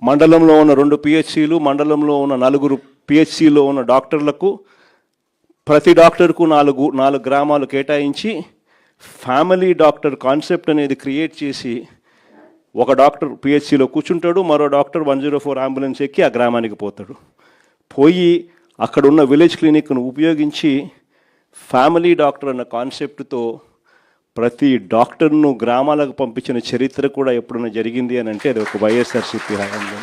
మండలంలో ఉన్న 2 పిహెచ్సిలు, మండలంలో ఉన్న 4 పిహెచ్సిలో ఉన్న డాక్టర్లకు ప్రతి డాక్టర్కు 4 గ్రామాలు కేటాయించి ఫ్యామిలీ డాక్టర్ కాన్సెప్ట్ అనేది క్రియేట్ చేసి ఒక డాక్టర్ పిహెచ్సిలో కూర్చుంటాడు, మరో డాక్టర్ 104 అంబులెన్స్ ఎక్కి ఆ గ్రామానికి పోతాడు. పోయి అక్కడ ఉన్న విలేజ్ క్లినిక్ను ఉపయోగించి ఫ్యామిలీ డాక్టర్ అన్న కాన్సెప్ట్తో ప్రతి డాక్టర్ను గ్రామాలకు పంపించిన చరిత్ర కూడా ఎప్పుడైనా జరిగింది అని అంటే అది ఒక వైఎస్ఆర్సీపీ హయాంలో.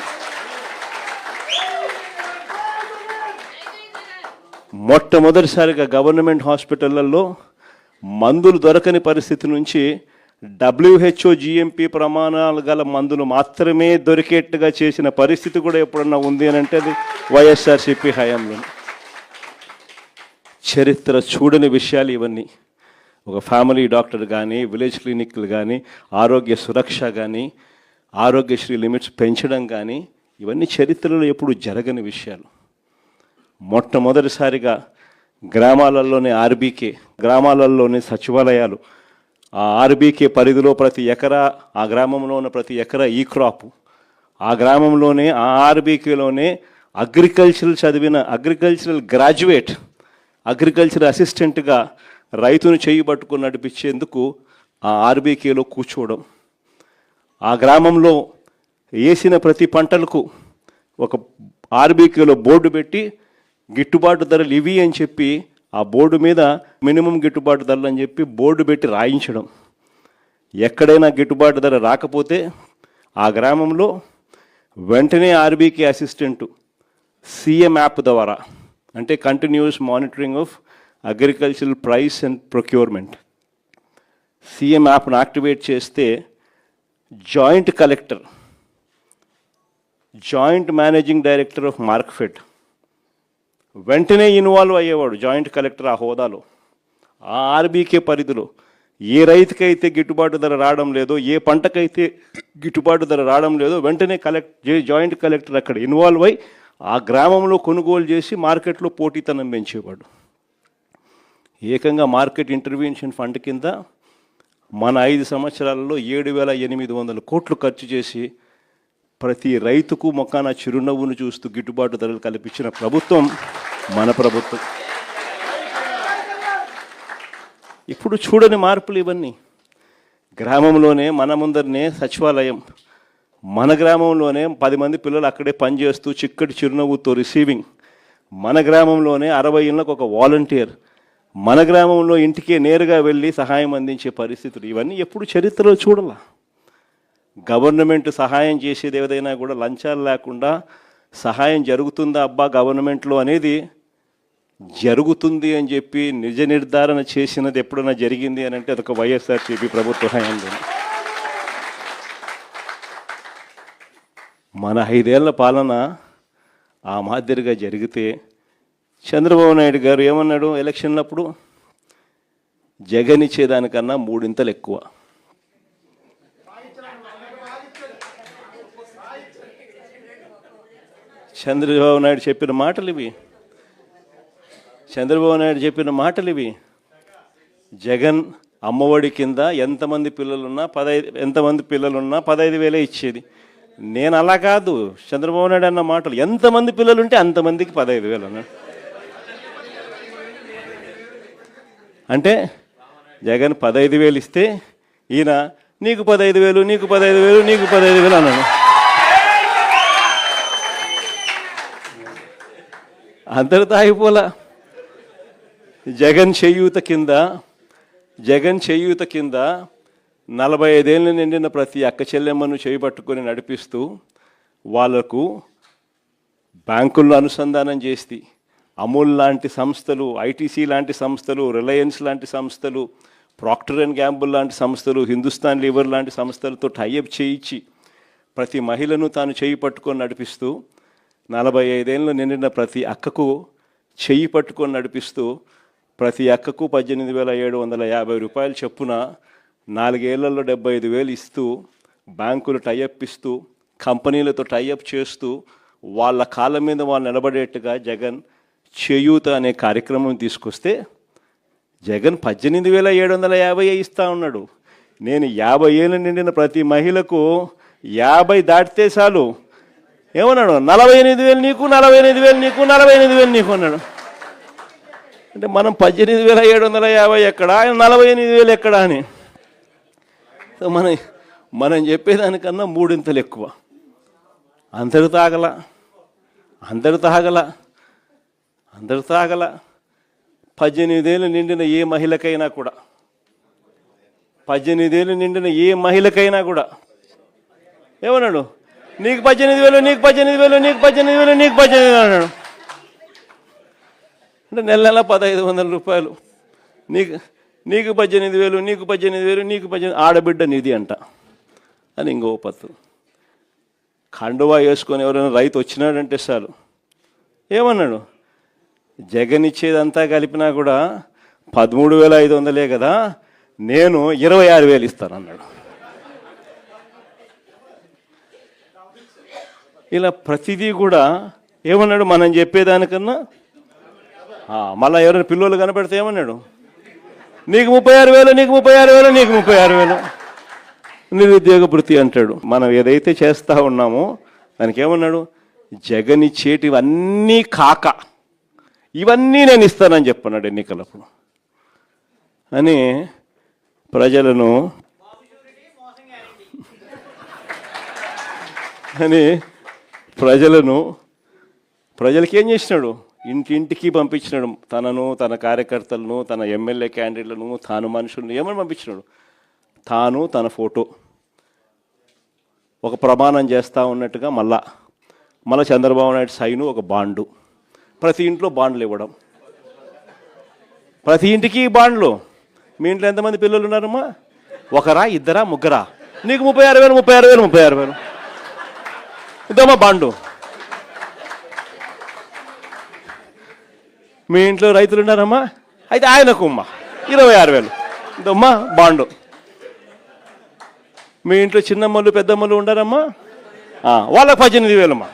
మొట్టమొదటిసారిగా గవర్నమెంట్ హాస్పిటళ్లలో మందులు దొరకని పరిస్థితి నుంచి WHO GMP ప్రమాణాలు గల మందులు మాత్రమే దొరికేట్టుగా చేసిన పరిస్థితి కూడా ఎప్పుడన్నా ఉంది అని అంటే అది వైఎస్ఆర్సీపీ హయాంలో. చరిత్ర చూడని విషయాలు ఇవన్నీ. ఒక ఫ్యామిలీ డాక్టర్ కానీ, విలేజ్ క్లినిక్లు కానీ, ఆరోగ్య సురక్ష కానీ, ఆరోగ్యశ్రీ లిమిట్స్ పెంచడం కానీ, ఇవన్నీ చరిత్రలో ఎప్పుడు జరగని విషయాలు. మొట్టమొదటిసారిగా గ్రామాలలోనే ఆర్బీకే, గ్రామాలలోనే సచివాలయాలు, ఆ ఆర్బీకే పరిధిలో ప్రతి ఎకరా, ఆ గ్రామంలో ఉన్న ప్రతి ఎకరా ఈ క్రాప్, ఆ గ్రామంలోనే ఆ ఆర్బీకేలోనే అగ్రికల్చరల్ గ్రాడ్యుయేట్, అగ్రికల్చర్ అసిస్టెంట్గా రైతును చేయి పట్టుకుని నడిపించేందుకు ఆ ఆర్బీకేలో కూర్చోవడం, ఆ గ్రామంలో వేసిన ప్రతి పంటలకు ఒక ఆర్బీకేలో బోర్డు పెట్టి గిట్టుబాటు ధరలు ఇవి అని చెప్పి ఆ బోర్డు మీద మినిమం గిట్టుబాటు ధరలు అని చెప్పి బోర్డు పెట్టి రాయించడం. ఎక్కడైనా గిట్టుబాటు ధర రాకపోతే ఆ గ్రామంలో వెంటనే ఆర్బీకే అసిస్టెంటు సీఎం యాప్ ద్వారా, అంటే continuous monitoring of agricultural price and procurement, CM యాప్ను యాక్టివేట్ చేస్తే joint collector, joint managing director of Markfed వెంటనే ఇన్వాల్వ్ అయ్యేవాడు. జాయింట్ కలెక్టర్ ఆ హోదాలో, ఆ ఆర్బీకే పరిధిలో ఏ రైతుకైతే గిట్టుబాటు ధర రావడం లేదో, ఏ పంటకైతే గిట్టుబాటు ధర రావడం లేదో వెంటనే జాయింట్ కలెక్టర్ అక్కడ ఇన్వాల్వ్ అయ్యి ఆ గ్రామంలో కొనుగోలు చేసి మార్కెట్లో పోటీతనం పెంచేవాడు. ఏకంగా మార్కెట్ ఇంటర్వెన్షన్ ఫండ్ కింద మన 5 సంవత్సరాలలో 7,800 కోట్లు ఖర్చు చేసి ప్రతి రైతుకు మొక్కాన చిరునవ్వును చూస్తూ గిట్టుబాటు ధరలు కల్పించిన ప్రభుత్వం మన ప్రభుత్వం. ఇప్పుడు చూడని మార్పులు ఇవన్నీ. గ్రామంలోనే మన ముందరనే సచివాలయం, మన గ్రామంలోనే 10 మంది పిల్లలు అక్కడే పనిచేస్తూ చిక్కటి చిరునవ్వుతో రిసీవింగ్, మన గ్రామంలోనే 60 ఇళ్ళకు ఒక వాలంటీర్, మన గ్రామంలో ఇంటికే నేరుగా వెళ్ళి సహాయం అందించే పరిస్థితులు, ఇవన్నీ ఎప్పుడు చరిత్రలో చూడాల. గవర్నమెంట్ సహాయం చేసేది ఏదైనా కూడా లంచాలు లేకుండా సహాయం జరుగుతుందా అబ్బా గవర్నమెంట్లో అనేది జరుగుతుంది అని చెప్పి నిజ నిర్ధారణ చేసినది ఎప్పుడైనా జరిగింది అని అంటే అదొక వైఎస్ఆర్సీపీ ప్రభుత్వ హయాంలో. మన 5 ఏళ్ల పాలన ఆ మాదిరిగా జరిగితే చంద్రబాబు నాయుడు గారు ఏమన్నాడు ఎలక్షన్లప్పుడు? జగన్ ఇచ్చేదానికన్నా 3 ఇంతలు ఎక్కువ. చంద్రబాబు నాయుడు చెప్పిన మాటలు ఇవి. జగన్ అమ్మఒడి కింద ఎంతమంది పిల్లలున్నా 15,000 ఇచ్చేది. నేను అలా కాదు, చంద్రబాబు నాయుడు అన్న మాటలు, ఎంతమంది పిల్లలుంటే అంతమందికి 15,000 అన్నాడు. అంటే జగన్ 15,000 ఇస్తే ఈయన నీకు 15,000, నీకు 15,000, నీకు 15,000 అన్నాడు. అందరితో అయిపోలా. జగన్ చేయూత కింద 45 ఏళ్ళు నిండిన ప్రతి అక్క చెల్లెమ్మను చేయబట్టుకొని నడిపిస్తూ వాళ్లకు బ్యాంకుల్లో అనుసంధానం చేసి అమూల్ లాంటి సంస్థలు, ఐటీసీ లాంటి సంస్థలు, రిలయన్స్ లాంటి సంస్థలు, ప్రాక్టర్ అండ్ గ్యాంబుల్ లాంటి సంస్థలు, హిందుస్థాన్ లీవర్ లాంటి సంస్థలతో టైఅప్ చేయించి ప్రతి మహిళను తాను చేయి పట్టుకొని నడిపిస్తూ 45 ఏళ్ళు నిండిన ప్రతి అక్కకు చెయ్యి పట్టుకొని నడిపిస్తూ ప్రతి అక్కకు 18,750 రూపాయలు చొప్పున 4 ఏళ్లలో 75,000 ఇస్తూ బ్యాంకులు టైఅప్ ఇస్తూ కంపెనీలతో టైఅప్ చేస్తూ వాళ్ళ కాళ్ళ మీద వాళ్ళు నిలబడేట్టుగా జగన్ చేయూత అనే కార్యక్రమం తీసుకొస్తే జగన్ 18,750 ఇస్తూ ఉన్నాడు. నేను 50 ఏళ్ళు నిండిన ప్రతి మహిళకు 50 దాటితే చాలు ఏమన్నాడు? 48,000 నీకు, 48,000 నీకు, 48,000 నీకు అన్నాడు. అంటే మనం 18,750 ఎక్కడా, ఆయన 48,000 ఎక్కడా అని. సో మనం చెప్పేదానికన్నా మూడింతలు ఎక్కువ. అందరు తాగల 18 ఏళ్ళు నిండిన ఏ మహిళకైనా కూడా 18 ఏళ్ళు నిండిన ఏ మహిళకైనా కూడా ఏమన్నాడు, నీకు 18,000 నీకు 18,000 నీకు 18,000 నీకు 18,000 అన్నాడు. అంటే నెల 1,500 రూపాయలు నీకు 18,000 నీకు 18,000 నీకు 18 ఆడబిడ్డ నిధి అంట అని ఇంకో పత్తు. ఖండువా వేసుకొని ఎవరైనా రైతు వచ్చినాడంటే చాలు ఏమన్నాడు, జగన్ ఇచ్చేదంతా కలిపినా కూడా 13,500 కదా, నేను 26,000 ఇస్తాను అన్నాడు. ఇలా ప్రతిదీ కూడా ఏమన్నాడు, మనం చెప్పేదానికన్నా మళ్ళీ ఎవరైనా పిల్లలు కనపడితే ఏమన్నాడు, నీకు 36,000 నీకు 36,000 నీకు 36,000 నిరుద్యోగ భృతి అంటాడు. మనం ఏదైతే చేస్తూ ఉన్నామో దానికి ఏమన్నాడు, జగన్ ఇచ్చేటివన్నీ కాక ఇవన్నీ నేను ఇస్తానని చెప్పన్నాడు ఎన్నికలప్పుడు అని ప్రజలకి ఏం చేసినాడు, ఇంటింటికి పంపించినాడు. తనను, తన కార్యకర్తలను, తన ఎమ్మెల్యే క్యాండిడేట్లను, తాను మనుషులను ఏమని పంపించినాడు, తాను తన ఫోటో ఒక ప్రమాణం చేస్తూ ఉన్నట్టుగా మళ్ళా చంద్రబాబు నాయుడు సైను ఒక బాండు, ప్రతి ఇంట్లో బాండ్లు ఇవ్వడం, ప్రతి ఇంటికి బాండ్లు. మీ ఇంట్లో ఎంతమంది పిల్లలు ఉన్నారమ్మా, ఒకరా ఇద్దరా ముగ్గురా, నీకు 36,000 36,000 36,000 ఇద్దమ్మా బాండు. మీ ఇంట్లో రైతులు ఉన్నారమ్మా, అయితే ఆయనకు అమ్మా 26,000 ఇదమ్మా బాండు. మీ ఇంట్లో చిన్నమ్మలు పెద్దమ్మలు ఉండారమ్మా, వాళ్ళకు 18,000 అమ్మా,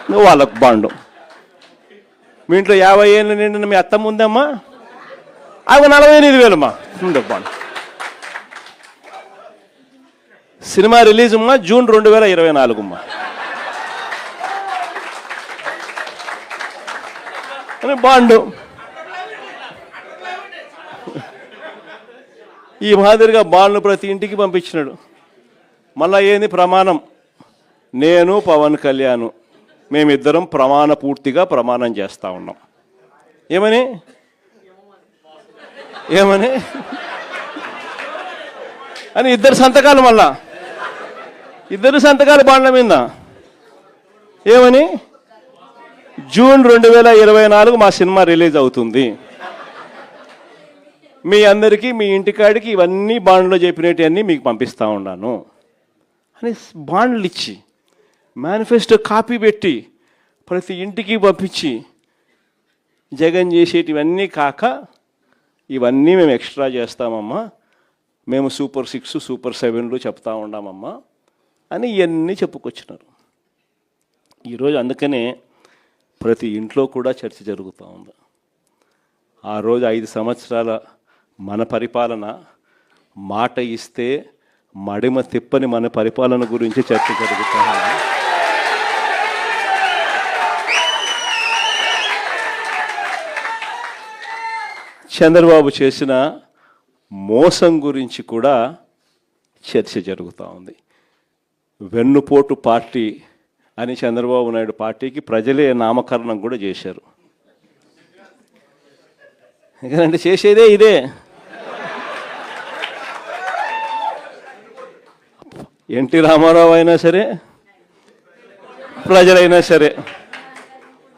నువ్వు వాళ్ళకు బాండు. మీ ఇంట్లో 50 ఏళ్ళు నిండిన మీ అత్తమ్మ ఉందమ్మా, అవి 48,000 అమ్మా, ఉండవు బాండు. సినిమా రిలీజ్ అమ్మా జూన్ 2024 అమ్మా అని బాండు. ఈ మాదిరిగా బాండ్లు ప్రతి ఇంటికి పంపించినాడు. మళ్ళా ఏంది ప్రమాణం, నేను పవన్ కళ్యాణ్ మేమిద్దరం పూర్తిగా ప్రమాణం చేస్తూ ఉన్నాం. ఏమని అని ఇద్దరు సంతకాలు, మళ్ళా ఇద్దరు సంతకాలు బాండ్ల మీద. ఏమని, జూన్ 2024 మా సినిమా రిలీజ్ అవుతుంది, మీ అందరికీ మీ ఇంటికాడికి ఇవన్నీ బాండ్లో చెప్పినవన్నీ మీకు పంపిస్తూ ఉన్నాను అని బాండ్లు ఇచ్చి మేనిఫెస్టో కాపీ పెట్టి ప్రతి ఇంటికి పంపించి, జగన్ చేసేటివన్నీ కాక ఇవన్నీ మేము ఎక్స్ట్రా చేస్తామమ్మా, మేము సూపర్ 6 సూపర్ 7లు చెప్తా ఉన్నామమ్మా అని ఇవన్నీ చెప్పుకొచ్చినారు. ఈరోజు అందుకనే ప్రతి ఇంట్లో కూడా చర్చ జరుగుతూ ఉంది. ఆ రోజు 5 సంవత్సరాల మన పరిపాలన, మాట ఇస్తే మడిమ తిప్పని మన పరిపాలన గురించి చర్చ జరుగుతూ ఉంది. చంద్రబాబు చేసిన మోసం గురించి కూడా చర్చ జరుగుతూ ఉంది. వెన్నుపోటు పార్టీ అని చంద్రబాబు నాయుడు పార్టీకి ప్రజలే నామకరణం కూడా చేశారు. ఎందుకంటే చేసేదే ఇదే. ఎన్టీ రామారావు అయినా సరే, ప్రజలైనా సరే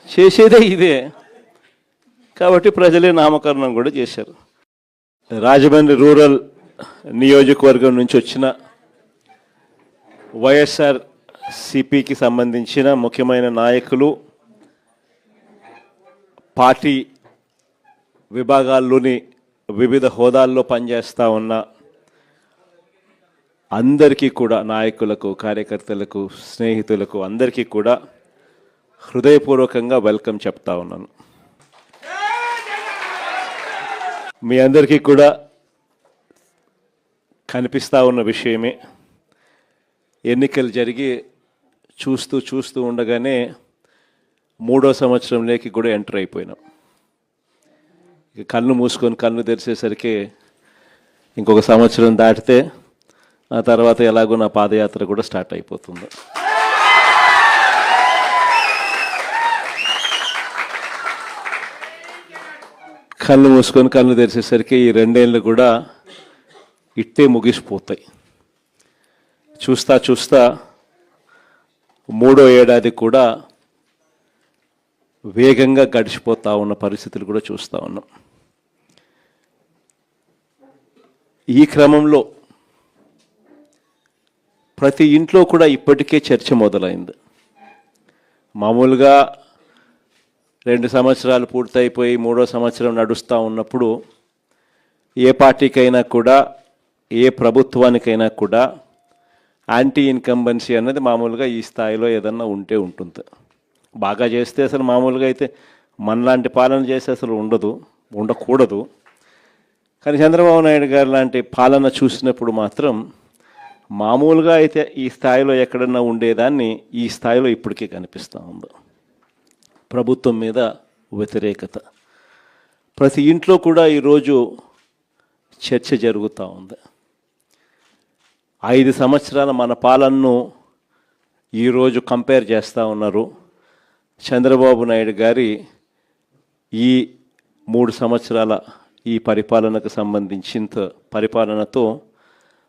చేసేదే ఇదే. కాబట్టి ప్రజలే నామకరణం కూడా చేశారు. రాజమండ్రి రూరల్ నియోజకవర్గం నుంచి వచ్చిన వైఎస్ఆర్ సిపికి సంబంధించిన ముఖ్యమైన నాయకులు, పార్టీ విభాగాల్లోని వివిధ హోదాల్లో పనిచేస్తూ ఉన్న అందరికీ కూడా, నాయకులకు, కార్యకర్తలకు, స్నేహితులకు అందరికీ కూడా హృదయపూర్వకంగా వెల్కమ్ చెప్తా ఉన్నాను. మీ అందరికీ కూడా కనిపిస్తూ ఉన్న విషయమే, ఎన్నికలు జరిగి చూస్తూ ఉండగానే 3వ సంవత్సరంలోకి కూడా ఎంటర్ అయిపోయినాం. ఇక కళ్ళు మూసుకొని కళ్ళు తెరిచేసరికి ఇంకొక సంవత్సరం దాటితే ఆ తర్వాత ఎలాగో నా పాదయాత్ర కూడా స్టార్ట్ అయిపోతుంది. కళ్ళు మూసుకొని కళ్ళు తెరిచేసరికి ఈ 2 ఏళ్ళు కూడా ఇట్టే ముగిసిపోతాయి. చూస్తా చూస్తా 3వ ఏడాది కూడా వేగంగా గడిచిపోతూ ఉన్న పరిస్థితులు కూడా చూస్తూ ఉన్నాం. ఈ క్రమంలో ప్రతి ఇంట్లో కూడా ఇప్పటికే చర్చ మొదలైంది. మామూలుగా 2 సంవత్సరాలు పూర్తయిపోయి 3వ సంవత్సరం నడుస్తూ ఉన్నప్పుడు ఏ పార్టీకైనా కూడా ఏ ప్రభుత్వానికైనా కూడా యాంటీ ఇన్కంబెన్సీ అన్నది మామూలుగా ఈ స్థాయిలో ఏదన్నా ఉంటే ఉంటుంది. బాగా చేస్తే అసలు మామూలుగా అయితే మనలాంటి పాలన చేస్తే అసలు ఉండకూడదు. కానీ చంద్రబాబు నాయుడు గారు లాంటి పాలన చూసినప్పుడు మాత్రం మామూలుగా అయితే ఈ స్థాయిలో ఎక్కడన్నా ఉండేదాన్ని ఈ స్థాయిలో ఇప్పటికే కనిపిస్తూ ఉంది. ప్రభుత్వం మీద వ్యతిరేకత ప్రతి ఇంట్లో కూడా ఈరోజు చర్చ జరుగుతూ ఉంది. 5 సంవత్సరాల మన పాలనను ఈరోజు కంపేర్ చేస్తూ ఉన్నారు. చంద్రబాబు నాయుడు గారి ఈ 3 సంవత్సరాల ఈ పరిపాలనకు సంబంధించిన పరిపాలనతో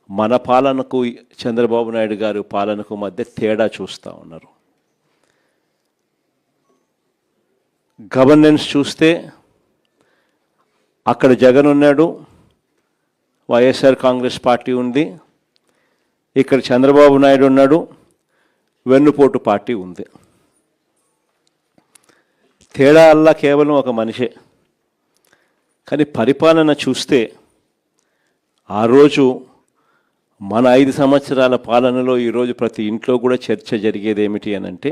మన పాలనకు చంద్రబాబు నాయుడు గారి పాలనకు మధ్య తేడా చూస్తూ ఉన్నారు. గవర్నెన్స్ చూస్తే అక్కడ జగన్ ఉన్నాడు, వైఎస్ఆర్ కాంగ్రెస్ పార్టీ ఉంది. ఇక్కడ చంద్రబాబు నాయుడు ఉన్నాడు, వెన్నుపోటు పార్టీ ఉంది. తేడా అల్లా కేవలం ఒక మనిషే. కానీ పరిపాలన చూస్తే ఆ రోజు మన 5 సంవత్సరాల పాలనలో ఈరోజు ప్రతి ఇంట్లో కూడా చర్చ జరిగేది ఏమిటి అని అంటే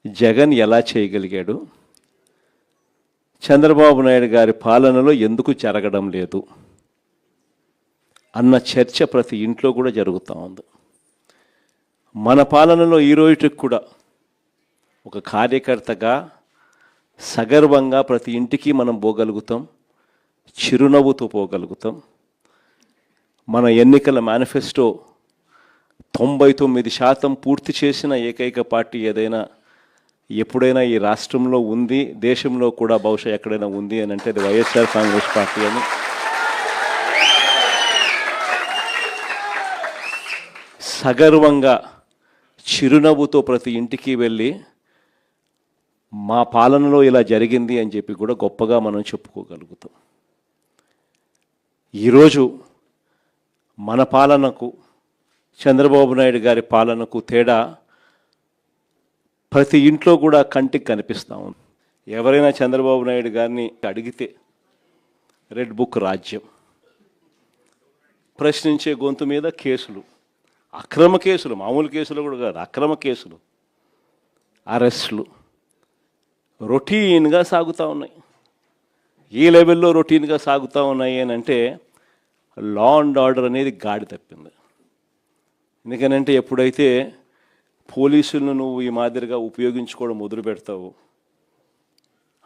జగన్ ఎలా చేయగలిగాడు, చంద్రబాబు నాయుడు గారి పాలనలో ఎందుకు జరగడం లేదు అన్న చర్చ ప్రతి ఇంట్లో కూడా జరుగుతూ ఉంది. మన పాలనలో ఈ రోజుకి కూడా ఒక కార్యకర్తగా సగర్వంగా ప్రతి ఇంటికి మనం పోగలుగుతాం, చిరునవ్వుతో పోగలుగుతాం. మన ఎన్నికల మేనిఫెస్టో 99% పూర్తి చేసిన ఏకైక పార్టీ ఏదైనా ఎప్పుడైనా ఈ రాష్ట్రంలో ఉంది, దేశంలో కూడా బహుశా ఎక్కడైనా ఉంది అని అంటే అది వైఎస్ఆర్ కాంగ్రెస్ పార్టీ అని సగర్వంగా చిరునవ్వుతో ప్రతి ఇంటికి వెళ్ళి మా పాలనలో ఇలా జరిగింది అని చెప్పి కూడా గొప్పగా మనం చెప్పుకోగలుగుతాం. ఈరోజు మన పాలనకు చంద్రబాబు నాయుడు గారి పాలనకు తేడా ప్రతి ఇంట్లో కూడా కంటికి కనిపిస్తూ ఉంది. ఎవరైనా చంద్రబాబు నాయుడు గారిని అడిగితే రెడ్ బుక్ రాజ్యం, ప్రశ్నించే గొంతు మీద కేసులు, అక్రమ కేసులు, మామూలు కేసులు కూడా కాదు, అక్రమ కేసులు, అరెస్టులు రొటీన్గా సాగుతూ ఉన్నాయి. ఈ లెవెల్లో రొటీన్గా సాగుతూ ఉన్నాయి అని అంటే లా అండ్ ఆర్డర్ అనేది గాడి తప్పింది. ఎందుకనంటే ఎప్పుడైతే పోలీసులను నువ్వు ఈ మాదిరిగా ఉపయోగించుకోవడం మొదలు పెడతావు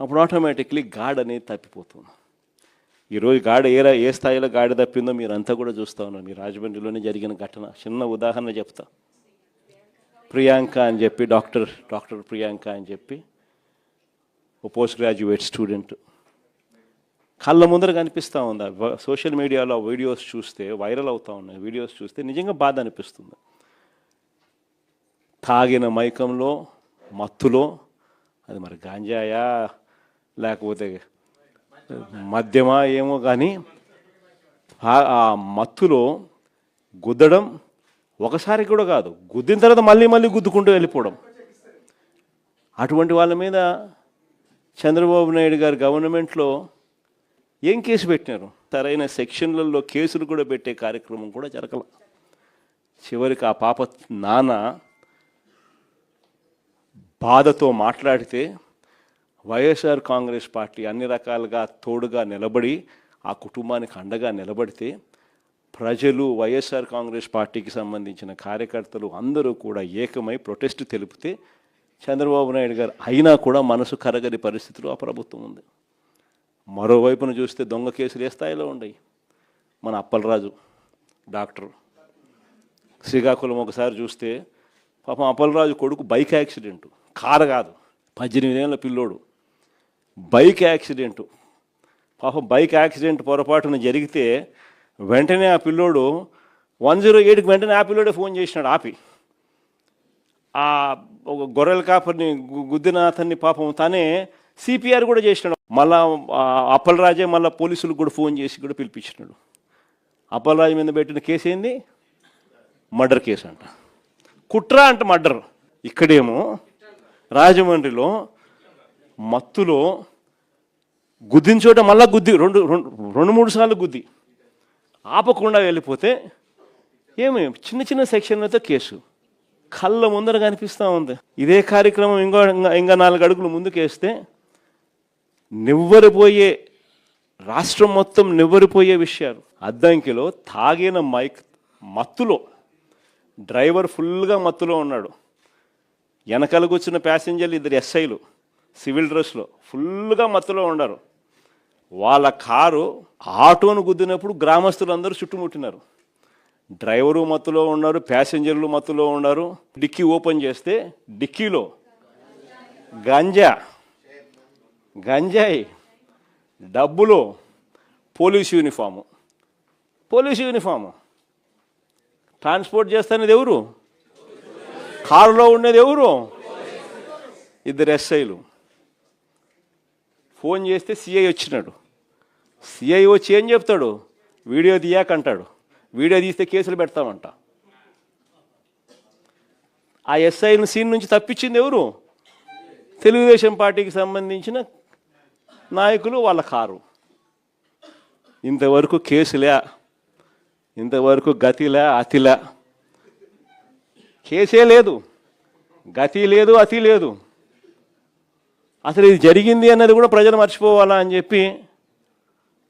అప్పుడు ఆటోమేటిక్లీ గాడ్ అనేది తప్పిపోతుంది. ఈరోజు ఏ స్థాయిలో గాడి తప్పిందో మీరంతా కూడా చూస్తూ ఉన్నారు. మీ రాజమండ్రిలోనే జరిగిన ఘటన చిన్న ఉదాహరణ చెప్తా. ప్రియాంక అని చెప్పి డాక్టర్ ప్రియాంక అని చెప్పి ఓ పోస్ట్ గ్రాడ్యుయేట్ స్టూడెంట్ కళ్ళ ముందర కనిపిస్తూ ఉంది. సోషల్ మీడియాలో వీడియోస్ చూస్తే వైరల్ అవుతూ ఉన్నాయి. వీడియోస్ చూస్తే నిజంగా బాధ అనిపిస్తుంది. తాగిన మైకంలో మత్తులో, అది మరి గాంజాయా లేకపోతే మద్యమా ఏమో కానీ ఆ మత్తులో గుద్దడం ఒకసారి కూడా కాదు, గుద్దిన తర్వాత మళ్ళీ గుద్దుకుంటూ వెళ్ళిపోవడం. అటువంటి వాళ్ళ మీద చంద్రబాబు నాయుడు గారి గవర్నమెంట్లో ఏం కేసు పెట్టినారు? సరైన సెక్షన్లలో కేసులు కూడా పెట్టే కార్యక్రమం కూడా జరగల. చివరికి ఆ పాప నాన్న బాధతో మాట్లాడితే వైఎస్ఆర్ కాంగ్రెస్ పార్టీ అన్ని రకాలుగా తోడుగా నిలబడి ఆ కుటుంబానికి అండగా నిలబడితే ప్రజలు వైఎస్ఆర్ కాంగ్రెస్ పార్టీకి సంబంధించిన కార్యకర్తలు అందరూ కూడా ఏకమై ప్రొటెస్ట్ తెలిపితే చంద్రబాబు నాయుడు గారు అయినా కూడా మనసు కరగని పరిస్థితిలో ఆ ప్రభుత్వం ఉంది. మరోవైపున చూస్తే దొంగ కేసులు ఏ స్థాయిలో ఉన్నాయి. మన అప్పలరాజు డాక్టర్ శ్రీకాకుళం ఒకసారి చూస్తే పాపం అప్పలరాజు కొడుకు బైక్ యాక్సిడెంటు, కారు కాదు, 18 ఏళ్ళ పిల్లోడు, బైక్ యాక్సిడెంటు. పాపం బైక్ యాక్సిడెంట్ పొరపాటున జరిగితే వెంటనే ఆ పిల్లోడు 108కి వెంటనే ఆ పిల్లోడే ఫోన్ చేసినాడు. ఆపి ఆ ఒక గొర్రెల కాపరిని గుద్దిన అతన్ని పాపం తనే సిపిఆర్ కూడా చేసినాడు. మళ్ళా అప్పలరాజే మళ్ళీ పోలీసులకు కూడా ఫోన్ చేసి కూడా పిలిపించినాడు. అప్పలరాజు మీద పెట్టిన కేసు ఏంది? మర్డర్ కేసు అంట, కుట్ర అంట మర్డర్. ఇక్కడేమో రాజమండ్రిలో మత్తులో గుద్దిన చోట మళ్ళా గుద్ది రెండు మూడు సార్లు గుద్ది ఆపకుండా వెళ్ళిపోతే ఏమి చిన్న చిన్న సెక్షన్లతో కేసు కళ్ళ ముందర కనిపిస్తూ ఉంది. ఇదే కార్యక్రమం ఇంకా 4 అడుగులు ముందుకేస్తే నివ్వరిపోయే, రాష్ట్రం మొత్తం నివ్వరిపోయే విషయాలు. అద్దంకిలో తాగిన మత్తులో డ్రైవర్ ఫుల్గా మత్తులో ఉన్నాడు, వెనకాల కూర్చున్న ప్యాసింజర్లు 2 ఎస్ఐలు సివిల్ డ్రెస్లో ఫుల్గా మత్తులో ఉన్నారు. వాళ్ళ కారు ఆటోను గుద్దినప్పుడు గ్రామస్తులందరూ చుట్టుముట్టినారు. డ్రైవరు మత్తులో ఉన్నారు, ప్యాసింజర్లు మత్తులో ఉన్నారు. డిక్కీ ఓపెన్ చేస్తే డిక్కీలో గంజాయి, డబ్బులు, పోలీసు యూనిఫాము. ట్రాన్స్పోర్ట్ చేస్తున్నది ఎవరు? కారులో ఉండేది ఎవరు? 2 ఎస్ఐలు. ఫోన్ చేస్తే సిఐ వచ్చినాడు. సిఐ వచ్చి ఏం చెప్తాడు? వీడియో తీయాకంటాడు. వీడియో తీస్తే కేసులు పెడతామంట. ఆ ఎస్ఐను సీన్ నుంచి తప్పించింది ఎవరు? తెలుగుదేశం పార్టీకి సంబంధించిన నాయకులు, వాళ్ళ కారు. ఇంతవరకు కేసులే, ఇంతవరకు గతిలే, అతిలే. కేసే లేదు, గతి లేదు, అతి లేదు. అసలు ఇది జరిగింది అన్నది కూడా ప్రజలు మర్చిపోవాలా అని చెప్పి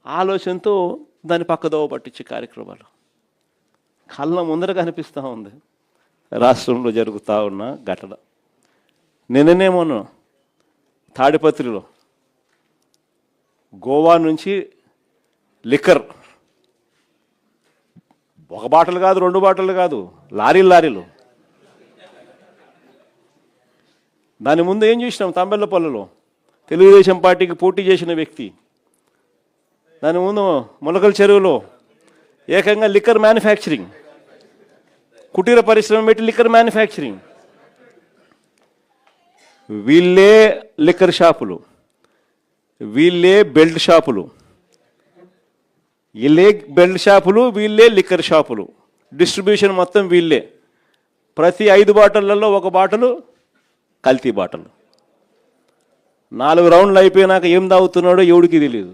ఆలోచనతో దాన్ని పక్కదోవ పట్టించే కార్యక్రమాలు కళ్ళ ముందర కనిపిస్తూ ఉంది. రాష్ట్రంలో జరుగుతూ ఉన్న ఘటన. నిన్ననేమోను తాడిపత్రిలో గోవా నుంచి లిక్కర్, 1 బాటలు కాదు, 2 బాటలు కాదు, లారీలు. దాని ముందు ఏం చూసినాం? తంబెల్లపల్లిలో తెలుగుదేశం పార్టీకి పోటీ చేసిన వ్యక్తి, దాని ముందు మొలకల చెరువులో ఏకంగా లిక్కర్ మ్యానుఫ్యాక్చరింగ్, కుటీర పరిశ్రమ పెట్టి లిక్కర్ మ్యానుఫ్యాక్చరింగ్. వీళ్ళే లిక్కర్ షాపులు, వీళ్ళే బెల్ట్ షాపులు, వీళ్ళే లిక్కర్ షాపులు. డిస్ట్రిబ్యూషన్ మొత్తం వీళ్ళే. ప్రతి 5 బాటళ్లలో 1 బాటలు కల్తీ బాటలు. 4 రౌండ్లు అయిపోయినాక ఏం తాగుతున్నాడో ఎవడికి తెలియదు.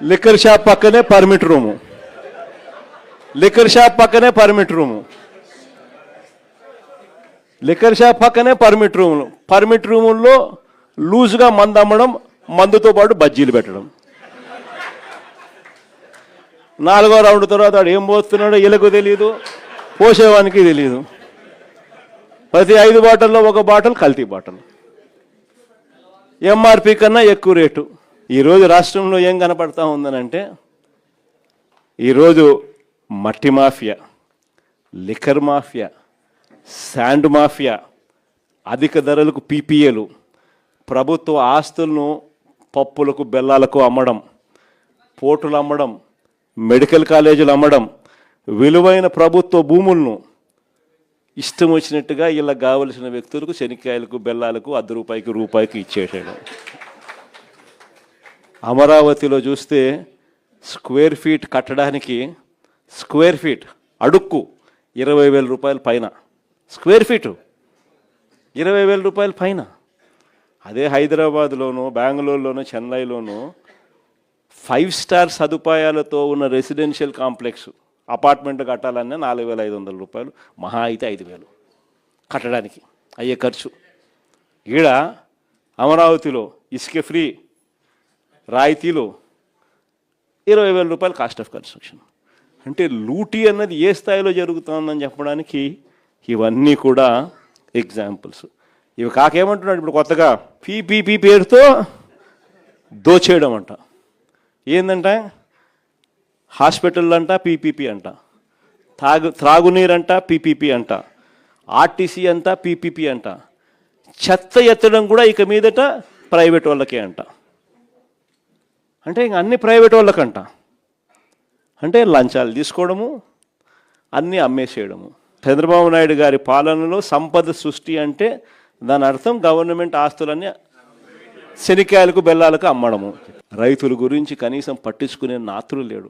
లిక్కర్ షాప్ పక్కనే పర్మిట్ రూము, లిక్కర్ షాప్ పక్కనే పర్మిట్ రూములు. పర్మిట్ రూముల్లో లూజ్గా మందు అమ్మడం, మందుతో పాటు బజ్జీలు పెట్టడం. 4వ రౌండ్ తర్వాత వాడు ఏం పోస్తున్నాడో వీళ్ళకు తెలియదు, పోసేవానికి తెలియదు. ప్రతి 5 బాటల్లో 1 బాటల్ కల్తీ బాటలు, ఎంఆర్పి కన్నా ఎక్కువ రేటు. ఈరోజు రాష్ట్రంలో ఏం కనపడతా ఉందనంటే, ఈరోజు మట్టి mafia, liquor mafia, sand mafia, అధిక ధరలకు పీపీఏలు, ప్రభుత్వ ఆస్తులను పప్పులకు బెల్లాలకు అమ్మడం, పోర్టులు అమ్మడం, మెడికల్ కాలేజీలు అమ్మడం, విలువైన ప్రభుత్వ భూములను ఇష్టం వచ్చినట్టుగా ఇలా కావలసిన వ్యక్తులకు శనక్కాయలకు, బెల్లాలకు ₹1 ఇచ్చేసేయడం. అమరావతిలో చూస్తే స్క్వేర్ ఫీట్ కట్టడానికి, స్క్వేర్ ఫీట్ అడుక్కు ₹20,000 పైన, స్క్వేర్ ఫీటు ₹20,000 పైన. అదే హైదరాబాద్లోనూ, బెంగళూరులోనూ, చెన్నైలోనూ 5 స్టార్ సదుపాయాలతో ఉన్న రెసిడెన్షియల్ కాంప్లెక్స్ అపార్ట్మెంట్ కట్టాలన్నా ₹4,500, మహా అయితే 5,000 కట్టడానికి అయ్యే ఖర్చు. ఈడ అమరావతిలో ఇసుక ఫ్రీ, రాయితీలు, ₹20,000 కాస్ట్ ఆఫ్ కన్స్ట్రక్షన్. అంటే లూటీ అన్నది ఏ స్థాయిలో జరుగుతుందని చెప్పడానికి ఇవన్నీ కూడా ఎగ్జాంపుల్స్. ఇవి కాకేమంటున్నాడు ఇప్పుడు కొత్తగా పీపీపీ పేరుతో దోచేయడం అంట. ఏందంట? హాస్పిటల్ అంట పీపీపీ అంట, త్రాగునీరంట పీపీపీ అంట, ఆర్టీసీ అంట పీపీపీ అంట, చెత్త ఎత్తడం కూడా ఇక మీదట ప్రైవేట్ వాళ్ళకే అంట. అంటే ఇంక అన్ని ప్రైవేట్ వాళ్ళకంట. అంటే లంచాలు తీసుకోవడము, అన్నీ అమ్మేసేయడము. చంద్రబాబు నాయుడు గారి పాలనలో సంపద సృష్టి అంటే దాని అర్థం గవర్నమెంట్ ఆస్తులన్నీ శనికాయలకు బెల్లాలకు అమ్మడము. రైతుల గురించి కనీసం పట్టించుకునే నాతులు లేడు.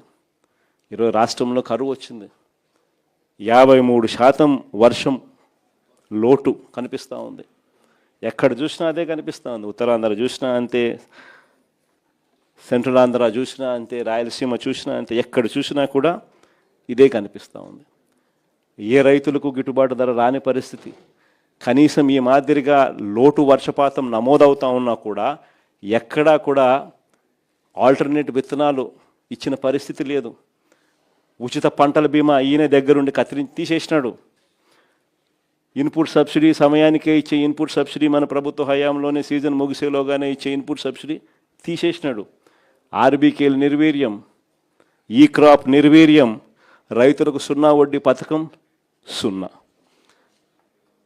ఈరోజు రాష్ట్రంలో కరువు వచ్చింది. 53% వర్షం లోటు కనిపిస్తూ ఉంది. ఎక్కడ చూసినా అదే కనిపిస్తూ ఉంది. ఉత్తరాంధ్ర చూసినా అంతే, సెంట్రల్ ఆంధ్ర చూసినా అంతే, రాయలసీమ చూసినా అంతే, ఎక్కడ చూసినా కూడా ఇదే కనిపిస్తూ ఉంది. ఏ రైతులకు గిట్టుబాటు ధర రాని పరిస్థితి. కనీసం ఈ మాదిరిగా లోటు వర్షపాతం నమోదవుతూ ఉన్నా కూడా ఎక్కడా కూడా ఆల్టర్నేట్ విత్తనాలు ఇచ్చిన పరిస్థితి లేదు. ఉచిత పంటల బీమా ఈయన దగ్గరుండి తీసేసినాడు. ఇన్పుట్ సబ్సిడీ సమయానికే ఇచ్చే ఇన్పుట్ సబ్సిడీ మన ప్రభుత్వ హయాంలోనే సీజన్ ముగిసేలోగానే ఇచ్చే ఇన్పుట్ సబ్సిడీ తీసేసినాడు. ఆర్బీకేలు నిర్వీర్యం, ఈ క్రాప్ నిర్వీర్యం, రైతులకు 0 వడ్డీ పథకం 0.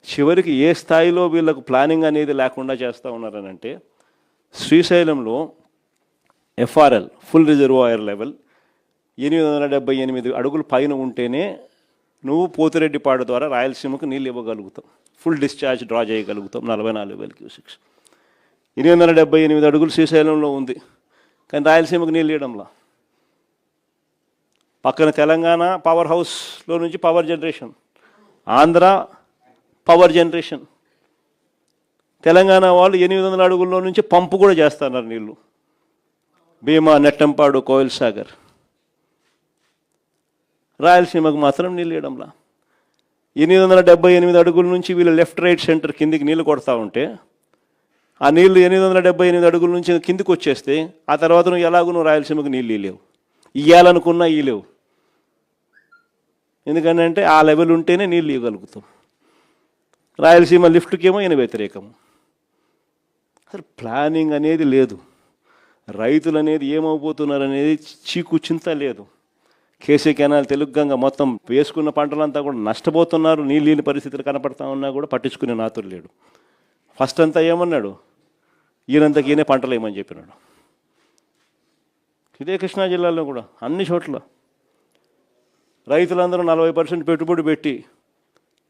చివరికి ఏ స్థాయిలో వీళ్ళకు ప్లానింగ్ అనేది లేకుండా చేస్తూ ఉన్నారనంటే, శ్రీశైలంలో ఎఫ్ఆర్ఎల్ ఫుల్ రిజర్వాయర్ లెవెల్ 878 అడుగులు పైన ఉంటేనే నువ్వు పోతిరెడ్డిపాడు ద్వారా రాయలసీమకు నీళ్ళు ఇవ్వగలుగుతాం, ఫుల్ డిశ్చార్జ్ డ్రా చేయగలుగుతాం 44,000 క్యూసెక్స్. 878 అడుగులు శ్రీశైలంలో ఉంది, కానీ రాయలసీమకు నీళ్ళు ఇవ్వడంలా. పక్కన తెలంగాణ పవర్ హౌస్లో నుంచి power generation, Andhra power generation. Telangana వాళ్ళు 800 అడుగుల్లో నుంచి పంపు కూడా చేస్తున్నారు నీళ్ళు. భీమా, నెట్టంపాడు, కోయిల్ సాగర్. రాయలసీమకు మాత్రం నీళ్ళు ఇవ్వడంలా. 878 అడుగుల నుంచి వీళ్ళు లెఫ్ట్ రైట్ సెంటర్ కిందికి నీళ్ళు కొడతా ఉంటే, ఆ నీళ్లు 878 అడుగుల నుంచి కిందికి వచ్చేస్తే ఆ తర్వాత నువ్వు ఎలాగో రాయలసీమకు నీళ్ళు ఇవ్వలేవు, ఇవ్వాలనుకున్నా ఇవ్వలేవు. ఎందుకంటే ఆ లెవెల్ ఉంటేనే నీళ్ళు ఇవ్వగలుగుతాం. రాయలసీమ లిఫ్ట్కేమో ఈయన వ్యతిరేకము. అసలు ప్లానింగ్ అనేది లేదు. రైతులు అనేది ఏమవుతున్నారు అనేది చీకు చింత లేదు. కేసీ కెనాల్, తెలుగు గంగ మొత్తం వేసుకున్న పంటలంతా కూడా నష్టపోతున్నారు. నీళ్ళు పరిస్థితులు కనపడతా ఉన్నా కూడా పట్టించుకునే నాతులు లేడు. ఫస్ట్ అంతా ఏమన్నాడు, ఈయనంతకు ఈయనే పంటలు ఏమని చెప్పినాడు. ఇదే కృష్ణా జిల్లాలో కూడా అన్ని చోట్ల రైతులందరూ 40% పెట్టుబడి పెట్టి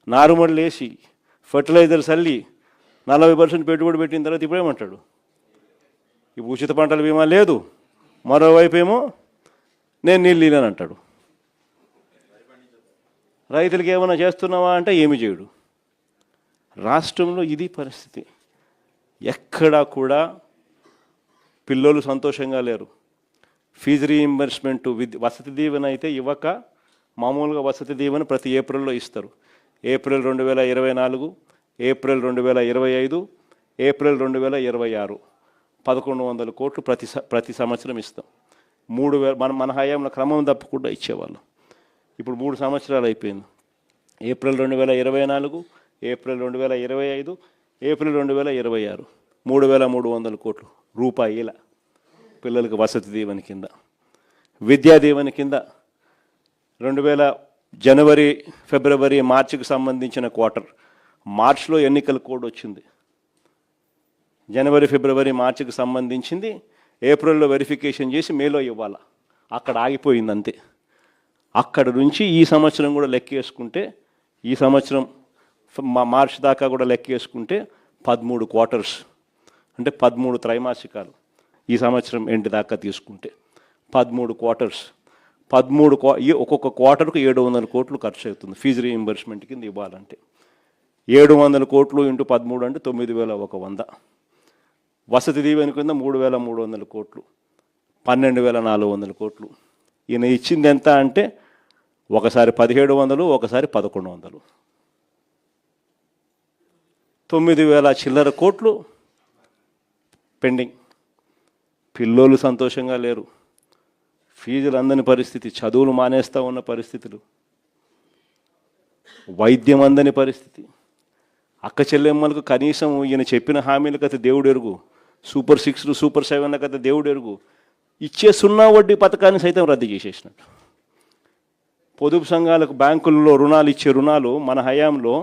నారుమడులు వేసి ఫర్టిలైజర్ చల్లి 40% పెట్టుబడి పెట్టిన తర్వాత ఇప్పుడేమంటాడు, ఇప్పుడు ఉచిత పంటల బీమా లేదు, మరోవైపు ఏమో నేను నీళ్ళు ఇవ్వను అంటాడు. రైతులకి ఏమైనా చేస్తున్నావా అంటే ఏమి చేయడు. రాష్ట్రంలో ఇది పరిస్థితి. ఎక్కడా కూడా పిల్లలు సంతోషంగా లేరు. ఫీజు రీయింబర్స్మెంట్, వసతి దీవెన అయితే ఇవ్వక, మామూలుగా వసతి దీవెన ప్రతి ఏప్రిల్లో ఇస్తారు. ఏప్రిల్ 2024, ఏప్రిల్ 2025, ఏప్రిల్ 2026 1,100 కోట్లు ప్రతి సంవత్సరం ఇస్తాం. 3,000 మన హయాంలో క్రమం తప్పకుండా ఇచ్చేవాళ్ళం. ఇప్పుడు 3 సంవత్సరాలు అయిపోయింది. ఏప్రిల్ 2024, ఏప్రిల్ 2025, ఏప్రిల్ 2026 3,300 కోట్లు రూపాయల పిల్లలకు వసతి దీవెన కింద. విద్యా దీవెన కింద 2000 జనవరి, ఫిబ్రవరి, మార్చికి సంబంధించిన క్వార్టర్, మార్చిలో ఎన్నికల కోడ్ వచ్చింది. జనవరి, ఫిబ్రవరి, మార్చికి సంబంధించింది ఏప్రిల్లో వెరిఫికేషన్ చేసి మేలో ఇవ్వాలి. అక్కడ ఆగిపోయింది అంతే. అక్కడ నుంచి ఈ సంవత్సరం కూడా లెక్కేసుకుంటే, ఈ సంవత్సరం మార్చి దాకా కూడా లెక్కేసుకుంటే 13 క్వార్టర్స్, అంటే 13 త్రైమాసికాలు. ఈ సంవత్సరం ఎండ్ దాకా తీసుకుంటే 13 క్వార్టర్స్. ఒక్కొక్క క్వార్టర్కు 700 కోట్లు ఖర్చు అవుతుంది ఫీజు రీయింబర్స్మెంట్ కింద ఇవ్వాలంటే. 700 కోట్లు ఇంటూ 13 అంటే 9,100. వసతి దీవెన కింద 3,300 కోట్లు, 12,400 కోట్లు. ఈయన ఇచ్చింది ఎంత అంటే ఒకసారి 1,700, ఒకసారి 1,100. 9,000 చిల్లర కోట్లు పెండింగ్. పిల్లోళ్ళు సంతోషంగా లేరు. ఫీజులు అందని పరిస్థితి, చదువులు మానేస్తూ ఉన్న పరిస్థితులు, వైద్యం అందని పరిస్థితి. అక్క చెల్లెమ్మలకు కనీసం ఈయన చెప్పిన హామీలు కథ దేవుడు ఎరుగు, సూపర్ 6 సూపర్ 7 కథ దేవుడు ఎరుగు, ఇచ్చే 0 వడ్డీ పథకాన్ని సైతం రద్దు చేసేసినట్టు. పొదుపు సంఘాలకు బ్యాంకుల్లో రుణాలు ఇచ్చే రుణాలు మన హయాంలో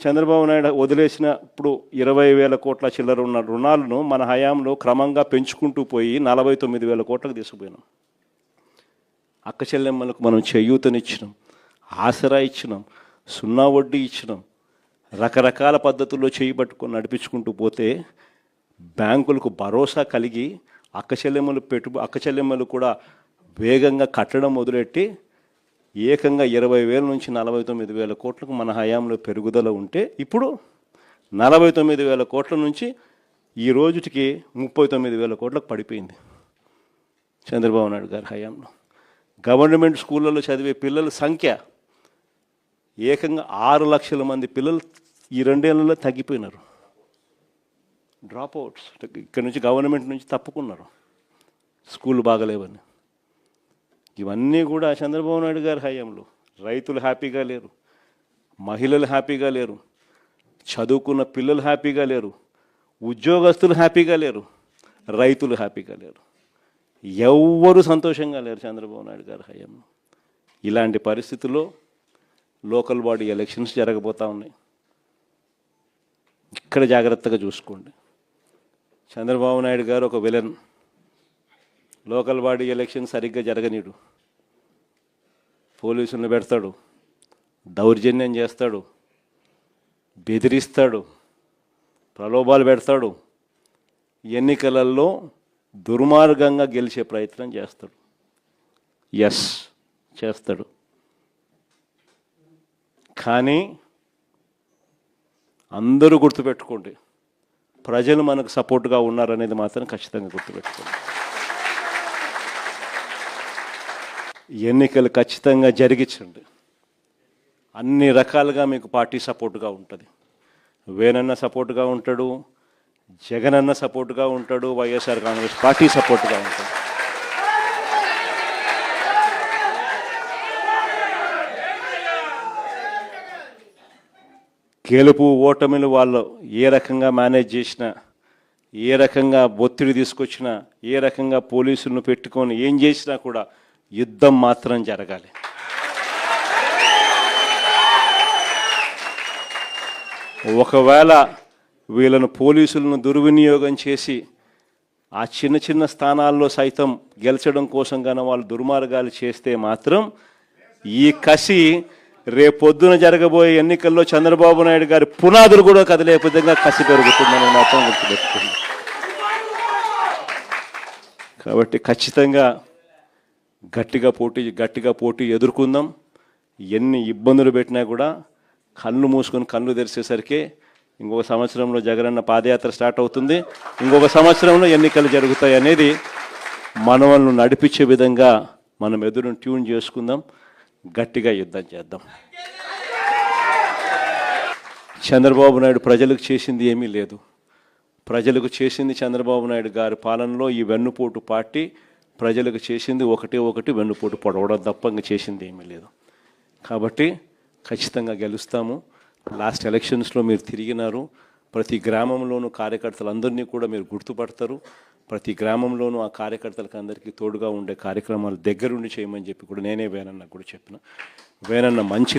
చంద్రబాబు నాయుడు వదిలేసిన ఇప్పుడు 20,000 కోట్ల చిల్లర ఉన్న రుణాలను మన హయాంలో క్రమంగా పెంచుకుంటూ పోయి 49,000 కోట్లకు తీసుకుపోయినాం. అక్క చెల్లెమ్మలకు మనం చేయూతనిచ్చినాం, ఆసరా ఇచ్చినాం, 0 వడ్డీ ఇచ్చినాం. రకరకాల పద్ధతుల్లో చేయబట్టుకొని నడిపించుకుంటూ పోతే బ్యాంకులకు భరోసా కలిగి అక్క చెల్లెమ్మలు కూడా వేగంగా కట్టడం మొదలెట్టి ఏకంగా 20,000 నుంచి 49,000 కోట్లకు మన హయాంలో పెరుగుదల ఉంటే ఇప్పుడు 49,000 కోట్ల నుంచి ఈ రోజుకి 39,000 కోట్లకు పడిపోయింది చంద్రబాబు నాయుడు గారి హయాంలో. గవర్నమెంట్ స్కూళ్ళలో చదివే పిల్లల సంఖ్య ఏకంగా 6 లక్షల మంది పిల్లలు ఈ 2 ఏళ్లలో తగ్గిపోయినారు. డ్రాప్అవుట్స్, ఇక్కడ నుంచి గవర్నమెంట్ నుంచి తప్పుకున్నారు స్కూల్ బాగలేవని. ఇవన్నీ కూడా చంద్రబాబు నాయుడు గారి హయాంలో. రైతులు హ్యాపీగా లేరు, మహిళలు హ్యాపీగా లేరు, చదువుకున్న పిల్లలు హ్యాపీగా లేరు, ఉద్యోగస్తులు హ్యాపీగా లేరు, రైతులు హ్యాపీగా లేరు, ఎవ్వరూ సంతోషంగా లేరు చంద్రబాబు నాయుడు గారి హయాంలో. ఇలాంటి పరిస్థితుల్లో లోకల్ బాడీ ఎలక్షన్స్ జరగబోతూ ఉన్నాయి. ఇక్కడ జాగ్రత్తగా చూసుకోండి. చంద్రబాబు నాయుడు గారు ఒక విలన్. లోకల్ బాడీ ఎలక్షన్ సరిగ్గా జరగనీడు, పోలీసులను పెడతాడు, దౌర్జన్యం చేస్తాడు, బెదిరిస్తాడు, ప్రలోభాలు పెడతాడు, ఎన్నికలలో దుర్మార్గంగా గెలిచే ప్రయత్నం చేస్తాడు. ఎస్, చేస్తాడు. కానీ అందరూ గుర్తుపెట్టుకోండి, ప్రజలు మనకు సపోర్ట్గా ఉన్నారనేది మాత్రం ఖచ్చితంగా గుర్తుపెట్టుకోండి. ఎన్నికలు ఖచ్చితంగా జరిగించండి. అన్ని రకాలుగా మీకు పార్టీ సపోర్ట్గా ఉంటుంది. వేనన్న సపోర్ట్గా ఉంటాడు, జగనన్న సపోర్ట్గా ఉంటాడు, వైఎస్ఆర్ కాంగ్రెస్ పార్టీ సపోర్ట్గా ఉంటుంది. గెలుపు ఓటమిలు వాళ్ళు ఏ రకంగా మేనేజ్ చేసినా, ఏ రకంగా ఒత్తిడి తీసుకొచ్చినా, ఏ రకంగా పోలీసులను పెట్టుకొని ఏం చేసినా కూడా యుద్ధం మాత్రం జరగాలి. ఒకవేళ వీళ్ళను పోలీసులను దుర్వినియోగం చేసి ఆ చిన్న చిన్న స్థానాల్లో సైతం గెలిచడం కోసం గాన వాళ్ళు దుర్మార్గాలు చేస్తే మాత్రం ఈ కసి రేపొద్దున జరగబోయే ఎన్నికల్లో చంద్రబాబు నాయుడు గారి పునాదులు కూడా కదిలే విధంగా కసి పెరుగుతుందని మాత్రం గుర్తుపెట్టుకుంది. కాబట్టి ఖచ్చితంగా గట్టిగా పోటీ ఎదుర్కొందాం. ఎన్ని ఇబ్బందులు పెట్టినా కూడా కళ్ళు మూసుకొని కళ్ళు తెరిచేసరికి ఇంకొక సంవత్సరంలో జగనన్న పాదయాత్ర స్టార్ట్ అవుతుంది, ఇంకొక సంవత్సరంలో ఎన్నికలు జరుగుతాయి అనేది మనల్ని నడిపించే విధంగా మనం ఎదురును ట్యూన్ చేసుకుందాం, గట్టిగా యుద్ధం చేద్దాం. చంద్రబాబు నాయుడు ప్రజలకు చేసింది ఏమీ లేదు. ప్రజలకు చేసింది చంద్రబాబు నాయుడు గారి పాలనలో ఈ వెన్నుపోటు పార్టీ ప్రజలకు చేసింది ఒకటి వెన్నుపోటు పొడవడం తప్ప ఇంకా చేసింది ఏమీ లేదు. కాబట్టి ఖచ్చితంగా గెలుస్తాము. లాస్ట్ ఎలక్షన్స్లో మీరు తిరిగినారు, ప్రతి గ్రామంలోనూ కార్యకర్తలందరినీ కూడా మీరు గుర్తుపడతారు. ప్రతి గ్రామంలోనూ ఆ కార్యకర్తలకు అందరికీ తోడుగా ఉండే కార్యక్రమాలు దగ్గరుండి చేయమని చెప్పి కూడా నేనే వేనన్నకు కూడా చెప్పిన. వేనన్న మంచి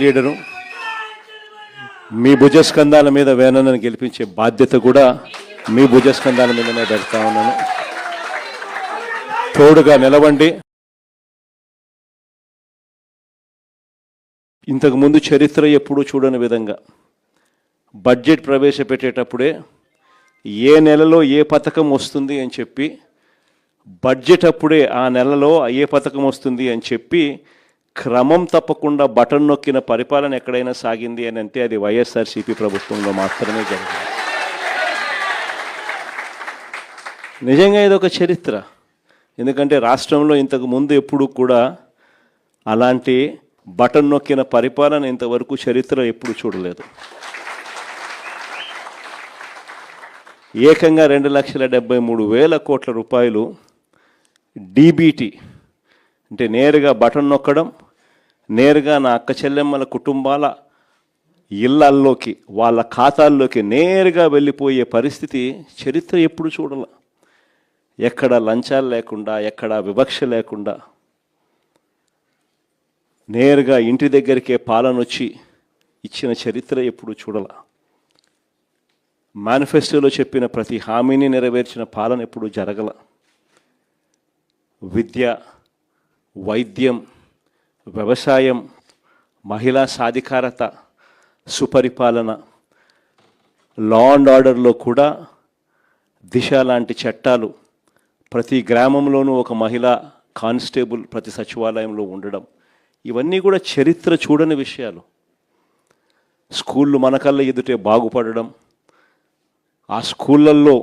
లీడరు, మీ భుజస్కంధాల మీద వేనన్నను గెలిపించే బాధ్యత కూడా మీ భుజస్కంధాల మీదనే పెడతా ఉన్నాను. తోడుగా నిలవండి. ఇంతకుముందు చరిత్ర ఎప్పుడూ చూడని విధంగా బడ్జెట్ ప్రవేశపెట్టేటప్పుడే ఏ నెలలో ఏ పథకం వస్తుంది అని చెప్పి, బడ్జెట్ అప్పుడే ఆ నెలలో ఏ పథకం వస్తుంది అని చెప్పి క్రమం తప్పకుండా బటన్ నొక్కిన పరిపాలన ఎక్కడైనా సాగింది అని అంటే అది వైఎస్ఆర్సీపీ ప్రభుత్వంలో మాత్రమే జరిగింది. నిజంగా ఇది ఒక చరిత్ర. ఎందుకంటే రాష్ట్రంలో ఇంతకు ముందు ఎప్పుడు కూడా అలాంటి బటన్ నొక్కిన పరిపాలన ఇంతవరకు చరిత్ర ఎప్పుడు చూడలేదు. ఏకంగా 2,73,000 కోట్ల రూపాయలు డీబీటీ అంటే నేరుగా బటన్ నొక్కడం, నేరుగా నా అక్క చెల్లెమ్మల కుటుంబాల ఇళ్లల్లోకి వాళ్ళ ఖాతాల్లోకి నేరుగా వెళ్ళిపోయే పరిస్థితి చరిత్ర ఎప్పుడు చూడాల. ఎక్కడ లంచాలు లేకుండా, ఎక్కడ వివక్ష లేకుండా నేరుగా ఇంటి దగ్గరికే పాలన వచ్చి ఇచ్చిన చరిత్ర ఎప్పుడు చూడాల. మేనిఫెస్టోలో చెప్పిన ప్రతి హామీని నెరవేర్చిన పాలన ఎప్పుడు జరగల. విద్య, వైద్యం, వ్యవసాయం, మహిళా సాధికారత, సుపరిపాలన, లా అండ్ ఆర్డర్లో కూడా దిశ లాంటి చట్టాలు, ప్రతి గ్రామంలోనూ ఒక మహిళా కానిస్టేబుల్ ప్రతి సచివాలయంలో ఉండడం, ఇవన్నీ కూడా చరిత్ర చూడని విషయాలు. స్కూళ్ళు మన కళ్ళ ఎదుటే బాగుపడడం, ఆ స్కూళ్ళల్లో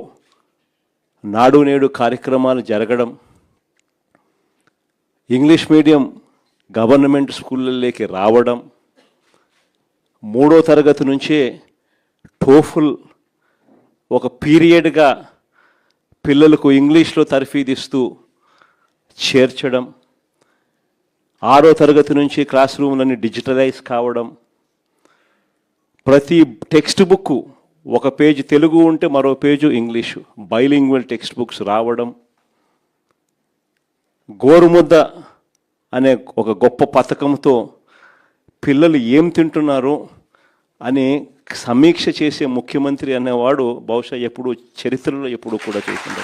నాడు నేడు కార్యక్రమాలు జరగడం, ఇంగ్లీష్ మీడియం గవర్నమెంట్ స్కూళ్ళలోకి రావడం, 3వ తరగతి నుంచే టోఫుల్ ఒక పీరియడ్గా పిల్లలకు ఇంగ్లీష్లో తర్ఫీదిస్తూ చేర్చడం, 6వ తరగతి నుంచి క్లాస్ రూమ్లన్నీ డిజిటలైజ్ కావడం, ప్రతి టెక్స్ట్ బుక్ ఒక పేజ్ తెలుగు ఉంటే మరో page English, bilingual text books రావడం, గోరుముద్ద అనే ఒక గొప్ప పథకంతో పిల్లలు ఏం తింటున్నారు అని సమీక్ష చేసే ముఖ్యమంత్రి అనేవాడు బహుశా ఎప్పుడు చరిత్రలో ఎప్పుడు కూడా చూసింది.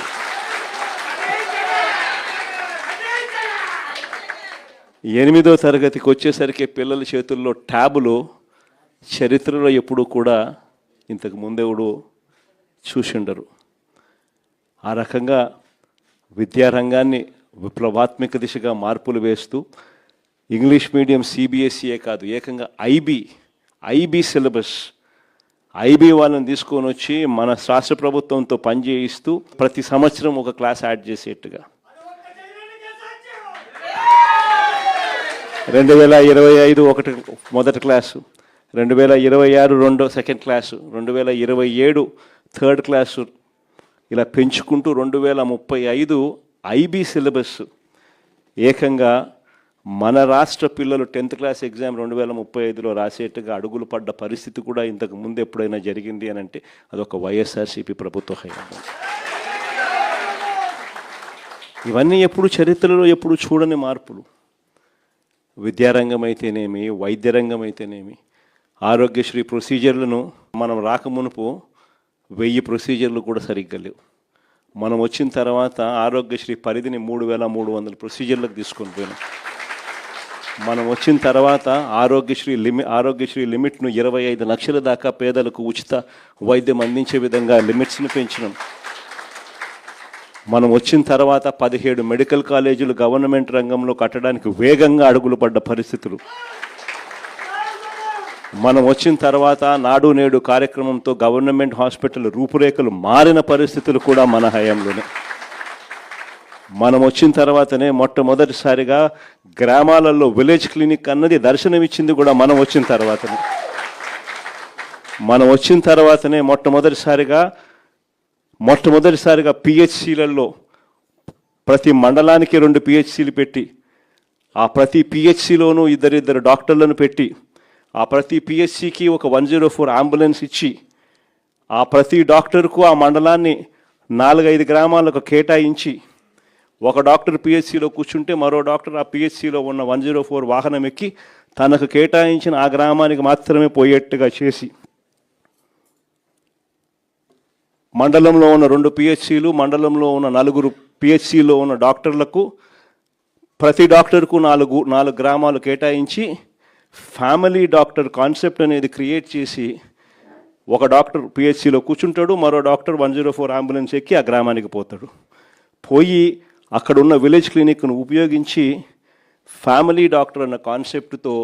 8వ తరగతికి వచ్చేసరికి పిల్లల చేతుల్లో ట్యాబులు చరిత్రలో ఎప్పుడు కూడా ఇంతకు ముందెవడు చూసిండరు. ఆ రకంగా విద్యారంగాన్ని విప్లవాత్మక దిశగా మార్పులు వేస్తూ ఇంగ్లీష్ మీడియం సిబిఎస్ఈయే కాదు, ఏకంగా ఐబీ సిలబస్, ఐబీ వాళ్ళని తీసుకొని వచ్చి మన రాష్ట్ర ప్రభుత్వంతో పనిచేయిస్తూ ప్రతి సంవత్సరం ఒక క్లాస్ యాడ్ చేసేట్టుగా 2025 మొదటి class, 2026 second class, 2027 third class, ఇలా పెంచుకుంటూ 2035 ఐబీ సిలబస్ ఏకంగా మన రాష్ట్ర పిల్లలు 10th క్లాస్ ఎగ్జామ్ 2035లో రాసేట్టుగా అడుగులు పడ్డ పరిస్థితి కూడా ఇంతకు ముందు ఎప్పుడైనా జరిగింది అని అంటే అదొక వైఎస్ఆర్సీపీ ప్రభుత్వ హయాంలో. ఇవన్నీ ఎప్పుడు చరిత్రలో ఎప్పుడు చూడని మార్పులు. విద్యారంగం అయితేనేమి, వైద్య రంగం అయితేనేమి, ఆరోగ్యశ్రీ ప్రొసీజర్లను మనం రాకమునుపు 1000 ప్రొసీజర్లు కూడా సరిగ్గా లేవు. మనం వచ్చిన తర్వాత ఆరోగ్యశ్రీ పరిధిని 3,300 ప్రొసీజర్లకు తీసుకొని పోయినాం. మనం వచ్చిన తర్వాత ఆరోగ్యశ్రీ లిమిట్ను 25 లక్షల దాకా పేదలకు ఉచిత వైద్యం అందించే విధంగా లిమిట్స్ని పెంచినాం. మనం వచ్చిన తర్వాత 17 మెడికల్ కాలేజీలు గవర్నమెంట్ రంగంలో కట్టడానికి వేగంగా అడుగులు పడ్డ పరిస్థితులు. మనం వచ్చిన తర్వాత నాడు నేడు కార్యక్రమంతో గవర్నమెంట్ హాస్పిటల్ రూపురేఖలు మారిన పరిస్థితులు కూడా మన హయాంలోనే. మనం వచ్చిన తర్వాతనే మొట్టమొదటిసారిగా గ్రామాలలో విలేజ్ క్లినిక్ అన్నది దర్శనమిచ్చింది కూడా మనం వచ్చిన తర్వాతనే. మనం వచ్చిన తర్వాతనే మొట్టమొదటిసారిగా పిహెచ్సిలలో ప్రతి మండలానికి 2 పిహెచ్సిలు పెట్టి, ఆ ప్రతి పిహెచ్సిలోనూ ఇద్దరు డాక్టర్లను పెట్టి, ఆ ప్రతి పిహెచ్సికి ఒక 104 అంబులెన్స్ ఇచ్చి, ఆ ప్రతి డాక్టర్కు ఆ మండలాన్ని 4-5 గ్రామాలకు కేటాయించి, ఒక డాక్టర్ పిహెచ్సిలో కూర్చుంటే మరో డాక్టర్ ఆ పిహెచ్సిలో ఉన్న 104 వాహనం ఎక్కి తనకు కేటాయించిన ఆ గ్రామానికి మాత్రమే పోయేట్టుగా చేసి, మండలంలో ఉన్న 2 పిహెచ్సిలు, మండలంలో ఉన్న 4 పిహెచ్సిలో ఉన్న డాక్టర్లకు ప్రతి డాక్టర్కు 4 గ్రామాలు కేటాయించి ఫ్యామిలీ డాక్టర్ కాన్సెప్ట్ అనేది క్రియేట్ చేసి, ఒక డాక్టర్ పిహెచ్సిలో కూర్చుంటాడు, మరో డాక్టర్ 104 అంబులెన్స్ ఎక్కి ఆ గ్రామానికి పోతాడు. పోయి అక్కడ ఉన్న విలేజ్ క్లినిక్ను ఉపయోగించి ఫ్యామిలీ డాక్టర్ అన్న కాన్సెప్ట్తో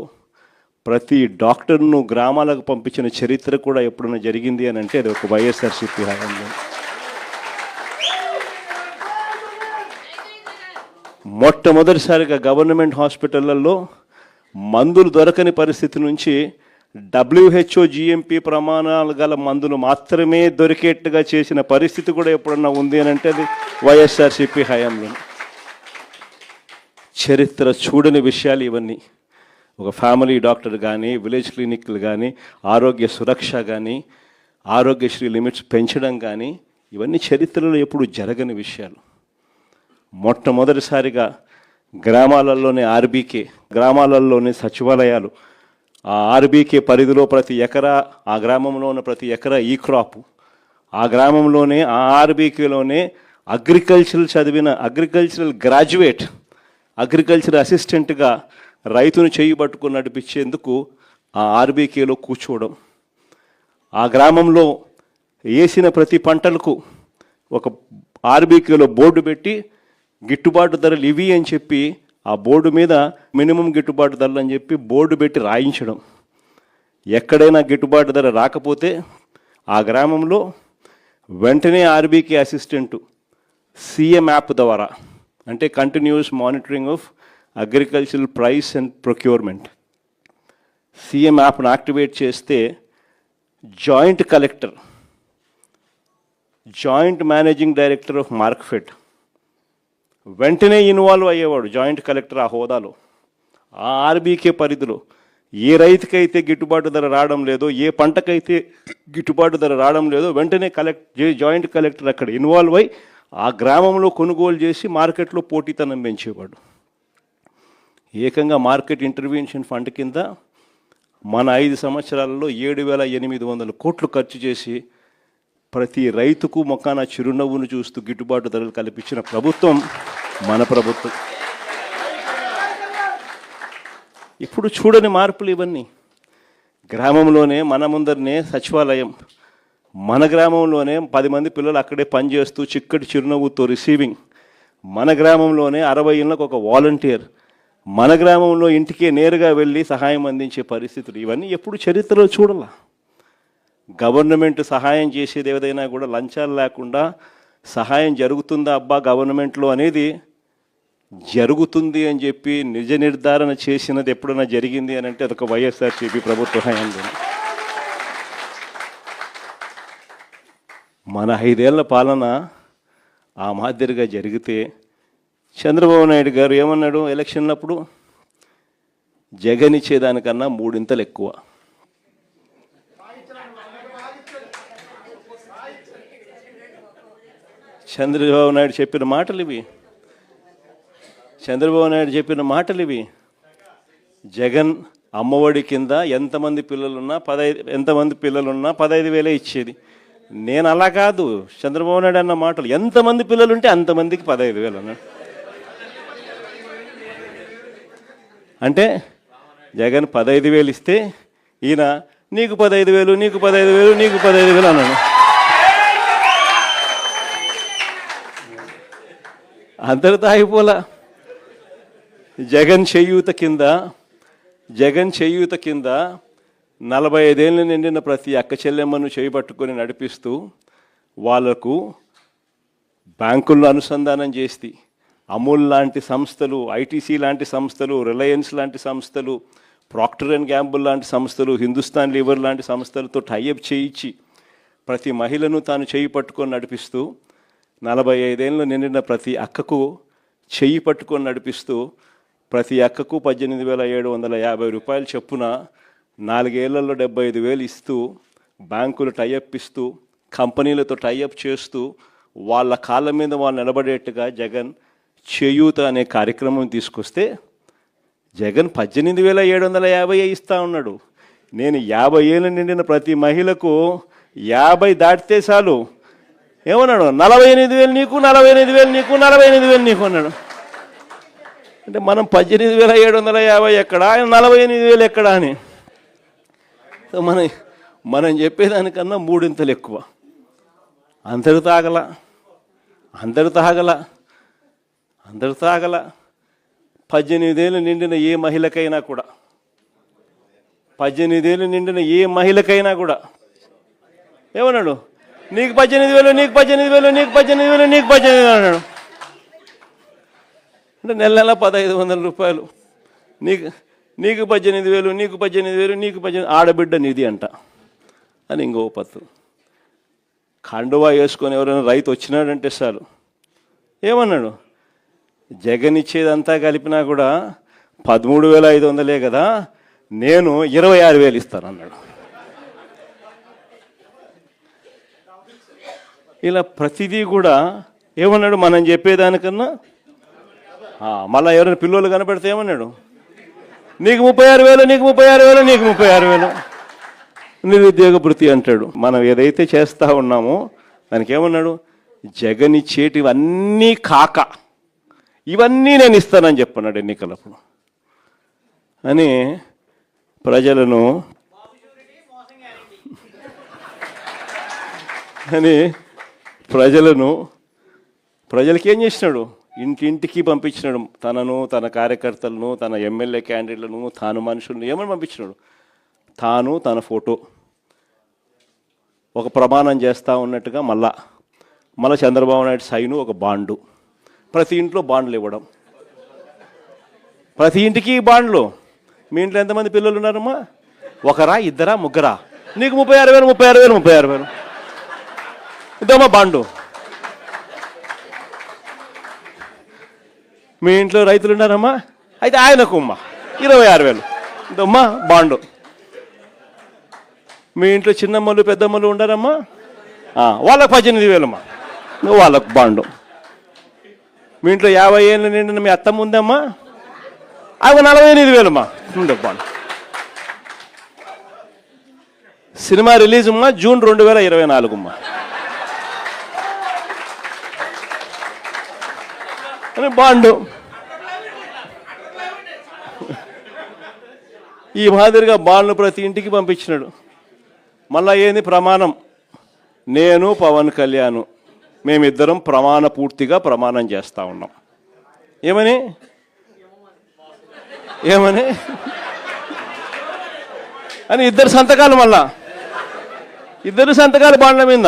ప్రతి డాక్టర్ను గ్రామాలకు పంపించిన చరిత్ర కూడా ఎప్పుడైనా జరిగింది అని అంటే అది ఒక వైఎస్ఆర్సీపీ హయాంలో. మొట్టమొదటిసారిగా గవర్నమెంట్ హాస్పిటళ్లలో మందులు దొరకని పరిస్థితి నుంచి WHO GMP ప్రమాణాలు గల మందులు మాత్రమే దొరికేట్టుగా చేసిన పరిస్థితి కూడా ఎప్పుడన్నా ఉంది అని అంటే అది వైఎస్ఆర్సీపీ హయాంలో. చరిత్ర చూడని విషయాలు ఇవన్నీ. ఒక ఫ్యామిలీ డాక్టర్ కానీ, విలేజ్ క్లినిక్లు కానీ, ఆరోగ్య సురక్ష కానీ, ఆరోగ్యశ్రీ లిమిట్స్ పెంచడం కానీ, ఇవన్నీ చరిత్రలో ఎప్పుడు జరగని విషయాలు. మొట్టమొదటిసారిగా గ్రామాలలోనే ఆర్బీకే, గ్రామాలలోనే సచివాలయాలు, ఆ ఆర్బీకే పరిధిలో ప్రతి ఎకరా, ఆ గ్రామంలో ఉన్న ప్రతి ఎకరా ఈ క్రాప్, ఆ గ్రామంలోనే ఆ ఆర్బీకేలోనే అగ్రికల్చరల్ గ్రాడ్యుయేట్, అగ్రికల్చర్ అసిస్టెంట్గా రైతును చేయి పట్టుకుని నడిపించేందుకు ఆ ఆర్బీకేలో కూర్చోవడం, ఆ గ్రామంలో వేసిన ప్రతి పంటలకు ఒక ఆర్బీకేలో బోర్డు పెట్టి గిట్టుబాటు ధరలు ఇవి అని చెప్పి ఆ బోర్డు మీద మినిమం గిట్టుబాటు ధరలు అని చెప్పి బోర్డు పెట్టి రాయించడం. ఎక్కడైనా గిట్టుబాటు ధర రాకపోతే ఆ గ్రామంలో వెంటనే ఆర్బీకే అసిస్టెంటు సీఎం యాప్ ద్వారా, అంటే continuous monitoring of agricultural price and procurement, CM యాప్ను యాక్టివేట్ చేస్తే joint collector, joint managing director of Markfed వెంటనే ఇన్వాల్వ్ అయ్యేవాడు. జాయింట్ కలెక్టర్ ఆ హోదాలో, ఆ ఆర్బీకే పరిధిలో ఏ రైతుకైతే గిట్టుబాటు ధర రావడం లేదో, ఏ పంటకైతే గిట్టుబాటు ధర రావడం లేదో వెంటనే జాయింట్ కలెక్టర్ అక్కడ ఇన్వాల్వ్ అయ్యి ఆ గ్రామంలో కొనుగోలు చేసి మార్కెట్లో పోటీతనం పెంచేవాడు. ఏకంగా మార్కెట్ ఇంటర్వెన్షన్ ఫండ్ కింద మన 5 సంవత్సరాలలో 7,800 కోట్లు ఖర్చు చేసి ప్రతి రైతుకు మొక్కాన చిరునవ్వును చూస్తూ గిట్టుబాటు ధరలు కల్పించిన ప్రభుత్వం మన ప్రభుత్వం. ఇప్పుడు చూడని మార్పులు ఇవన్నీ. గ్రామంలోనే మన ముందరనే సచివాలయం, మన గ్రామంలోనే 10 మంది పిల్లలు అక్కడే పనిచేస్తూ చిక్కటి చిరునవ్వుతో రిసీవింగ్, మన గ్రామంలోనే 60 ఇళ్ళకు ఒక వాలంటీర్, మన గ్రామంలో ఇంటికే నేరుగా వెళ్ళి సహాయం అందించే పరిస్థితులు, ఇవన్నీ ఎప్పుడు చరిత్రలో చూడాల. గవర్నమెంట్ సహాయం చేసేది ఏదైనా కూడా లంచాలు లేకుండా సహాయం జరుగుతుందా అబ్బా గవర్నమెంట్లో అనేది జరుగుతుంది అని చెప్పి నిజ నిర్ధారణ చేసినది ఎప్పుడైనా జరిగింది అని అంటే అదొక వైఎస్ఆర్సీపీ ప్రభుత్వ హయాంలో. మన 5 ఏళ్ల పాలన ఆ మాదిరిగా జరిగితే చంద్రబాబు నాయుడు గారు ఏమన్నాడు ఎలక్షన్లప్పుడు? జగన్ ఇచ్చేదానికన్నా 3 ఇంతలు ఎక్కువ. చంద్రబాబు నాయుడు చెప్పిన మాటలు ఇవి. చంద్రబాబు నాయుడు చెప్పిన మాటలు ఇవి. జగన్ అమ్మఒడి కింద ఎంతమంది పిల్లలున్నా 15,000 ఇచ్చేది. నేను అలా కాదు, చంద్రబాబు నాయుడు అన్న మాటలు, ఎంతమంది పిల్లలుంటే అంతమందికి 15,000 అన్నాడు. అంటే జగన్ 15,000 ఇస్తే ఈయన నీకు 15,000, నీకు 15,000, నీకు 15,000 అన్నాడు. అందరితో ఆగిపోలా. జగన్ చేయూత కింద 45 ఏళ్ళు నిండిన ప్రతి అక్క చెల్లెమ్మను చేయబట్టుకొని నడిపిస్తూ వాళ్లకు బ్యాంకుల్లో అనుసంధానం చేసి అమూల్ లాంటి సంస్థలు, ఐటీసీ లాంటి సంస్థలు, రిలయన్స్ లాంటి సంస్థలు, ప్రాక్టర్ అండ్ గ్యాంబుల్ లాంటి సంస్థలు, హిందుస్థాన్ లీవర్ లాంటి సంస్థలతో టైఅప్ చేయించి ప్రతి మహిళను తాను చేయి పట్టుకొని నడిపిస్తూ 45 ఏళ్ళు నిండిన ప్రతి అక్కకు చెయ్యి పట్టుకొని నడిపిస్తూ ప్రతి అక్కకు 18,750 రూపాయలు చొప్పున 4 ఏళ్లలో 75,000 ఇస్తూ బ్యాంకులు టైఅప్ ఇస్తూ కంపెనీలతో టైఅప్ చేస్తూ వాళ్ళ కాళ్ళ మీద వాళ్ళు నిలబడేట్టుగా జగన్ చేయూత అనే కార్యక్రమం తీసుకొస్తే జగన్ 18,750 ఇస్తూ ఉన్నాడు. నేను 50 ఏళ్ళు నిండిన ప్రతి మహిళకు 50 దాటితే చాలు ఏమన్నాడు, 48,000 నీకు, 48,000 నీకు, 48,000 నీకు అన్నాడు. అంటే మనం 18,750 ఎక్కడా, 48,000 ఎక్కడా అని. సో మనం చెప్పేదానికన్నా 3 ఇంతలు ఎక్కువ. అందరితో ఆగల 18 ఏళ్ళు నిండిన ఏ మహిళకైనా కూడా 18 ఏళ్ళు నిండిన ఏ మహిళకైనా కూడా ఏమన్నాడు, నీకు 18,000, నీకు 18,000, నీకు 18,000, నీకు 18,000 అన్నాడు. అంటే నెల 1,500 రూపాయలు. నీకు 18,000, నీకు 18,000, నీకు 18, ఆడబిడ్డ నిధి అంట అని ఇంకో పత్తు. ఖండువా వేసుకొని ఎవరైనా రైతు వచ్చినాడంటే చాలు ఏమన్నాడు, జగన్ ఇచ్చేదంతా కలిపినా కూడా 13,500 కదా, నేను 26,000 ఇస్తాను అన్నాడు. ఇలా ప్రతిదీ కూడా ఏమన్నాడు, మనం చెప్పేదానికన్నా మళ్ళీ ఎవరైనా పిల్లలు కనపడితే ఏమన్నాడు, నీకు 36,000, నీకు 36,000, నీకు 36,000 నిరుద్యోగ భృతి అంటాడు. మనం ఏదైతే చేస్తూ ఉన్నామో దానికి ఏమన్నాడు, జగన్ ఇచ్చేటివన్నీ కాక ఇవన్నీ నేను ఇస్తానని చెప్పన్నాడు ఎన్నికలప్పుడు అని ప్రజలకి ఏం చేసినాడు, ఇంటింటికి పంపించినాడు. తనను, తన కార్యకర్తలను, తన ఎమ్మెల్యే క్యాండిడేట్లను, తాను మనుషులను ఏమని పంపించినాడు, తాను తన ఫోటో ఒక ప్రమాణం చేస్తూ ఉన్నట్టుగా మళ్ళా చంద్రబాబు నాయుడు సైను ఒక బాండు, ప్రతి ఇంట్లో బాండ్లు ఇవ్వడం, ప్రతి ఇంటికి బాండ్లు. మీ ఇంట్లో ఎంతమంది పిల్లలు ఉన్నారమ్మా, ఒకరా, ఇద్దరా, ముగ్గురా, నీకు 36,000, 36,000, 36,000 ఇద్దమ్మా బాండు. మీ ఇంట్లో రైతులు ఉన్నారమ్మా, అయితే ఆయనకు అమ్మా 26,000 ఇదమ్మా బాండు. మీ ఇంట్లో చిన్నమ్మలు పెద్దమ్మలు ఉండారమ్మా, వాళ్ళకు 18,000 అమ్మా, వాళ్ళకు బాండు. మీ ఇంట్లో 50 ఏళ్ళు నిండిన మీ అత్తమ్మ ఉందమ్మా, అవి 48,000 అమ్మా ఉండే బాండు. సినిమా రిలీజ్ అమ్మా జూన్ 2024 అమ్మా అని బాండు. ఈ మాదిరిగా బాండ్లు ప్రతి ఇంటికి పంపించినాడు. మళ్ళా ఏంది ప్రమాణం, నేను పవన్ కళ్యాణ్ మేమిద్దరం పూర్తిగా ప్రమాణం చేస్తూ ఉన్నాం. ఏమని అని ఇద్దరు సంతకాలు, మళ్ళా ఇద్దరు సంతకాలు బాండ్ల మీద.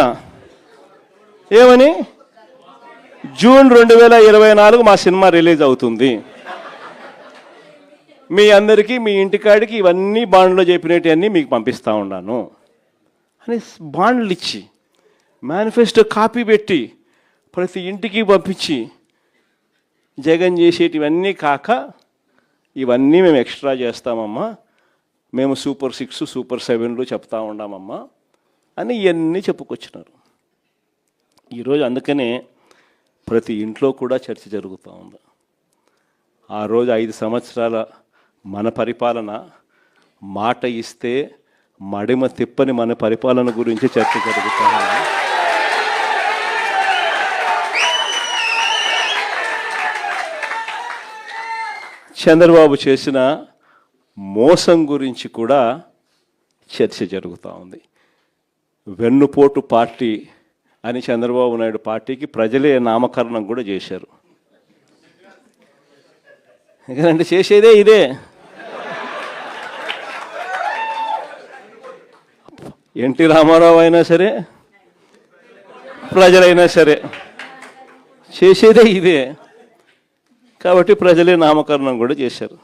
ఏమని, జూన్ 2024 మా సినిమా రిలీజ్ అవుతుంది, మీ అందరికీ మీ ఇంటికాడికి ఇవన్నీ బాండ్లో చెప్పినవన్నీ మీకు పంపిస్తూ ఉన్నాను అని బాండ్లు ఇచ్చి మేనిఫెస్టో కాపీ పెట్టి ప్రతి ఇంటికి పంపించి, జగన్ చేసేటివన్నీ కాక ఇవన్నీ మేము ఎక్స్ట్రా చేస్తామమ్మా, మేము సూపర్ 6, సూపర్ 7లు చెప్తా ఉన్నామమ్మా అని ఇవన్నీ చెప్పుకొచ్చినారు. ఈరోజు అందుకనే ప్రతి ఇంట్లో కూడా చర్చ జరుగుతూ ఉంది. ఆ రోజు 5 సంవత్సరాల మన పరిపాలన, మాట ఇస్తే మడిమ తిప్పని మన పరిపాలన గురించి చర్చ జరుగుతూ ఉంది. చంద్రబాబు చేసిన మోసం గురించి కూడా చర్చ జరుగుతూ ఉంది. వెన్నుపోటు పార్టీ అని చంద్రబాబు నాయుడు పార్టీకి ప్రజలే నామకరణం కూడా చేశారు. ఎందుకంటే చేసేదే ఇదే. ఎన్టీ రామారావు అయినా సరే, ప్రజలైనా సరే చేసేదే ఇదే. కాబట్టి ప్రజలే నామకరణం కూడా చేశారు.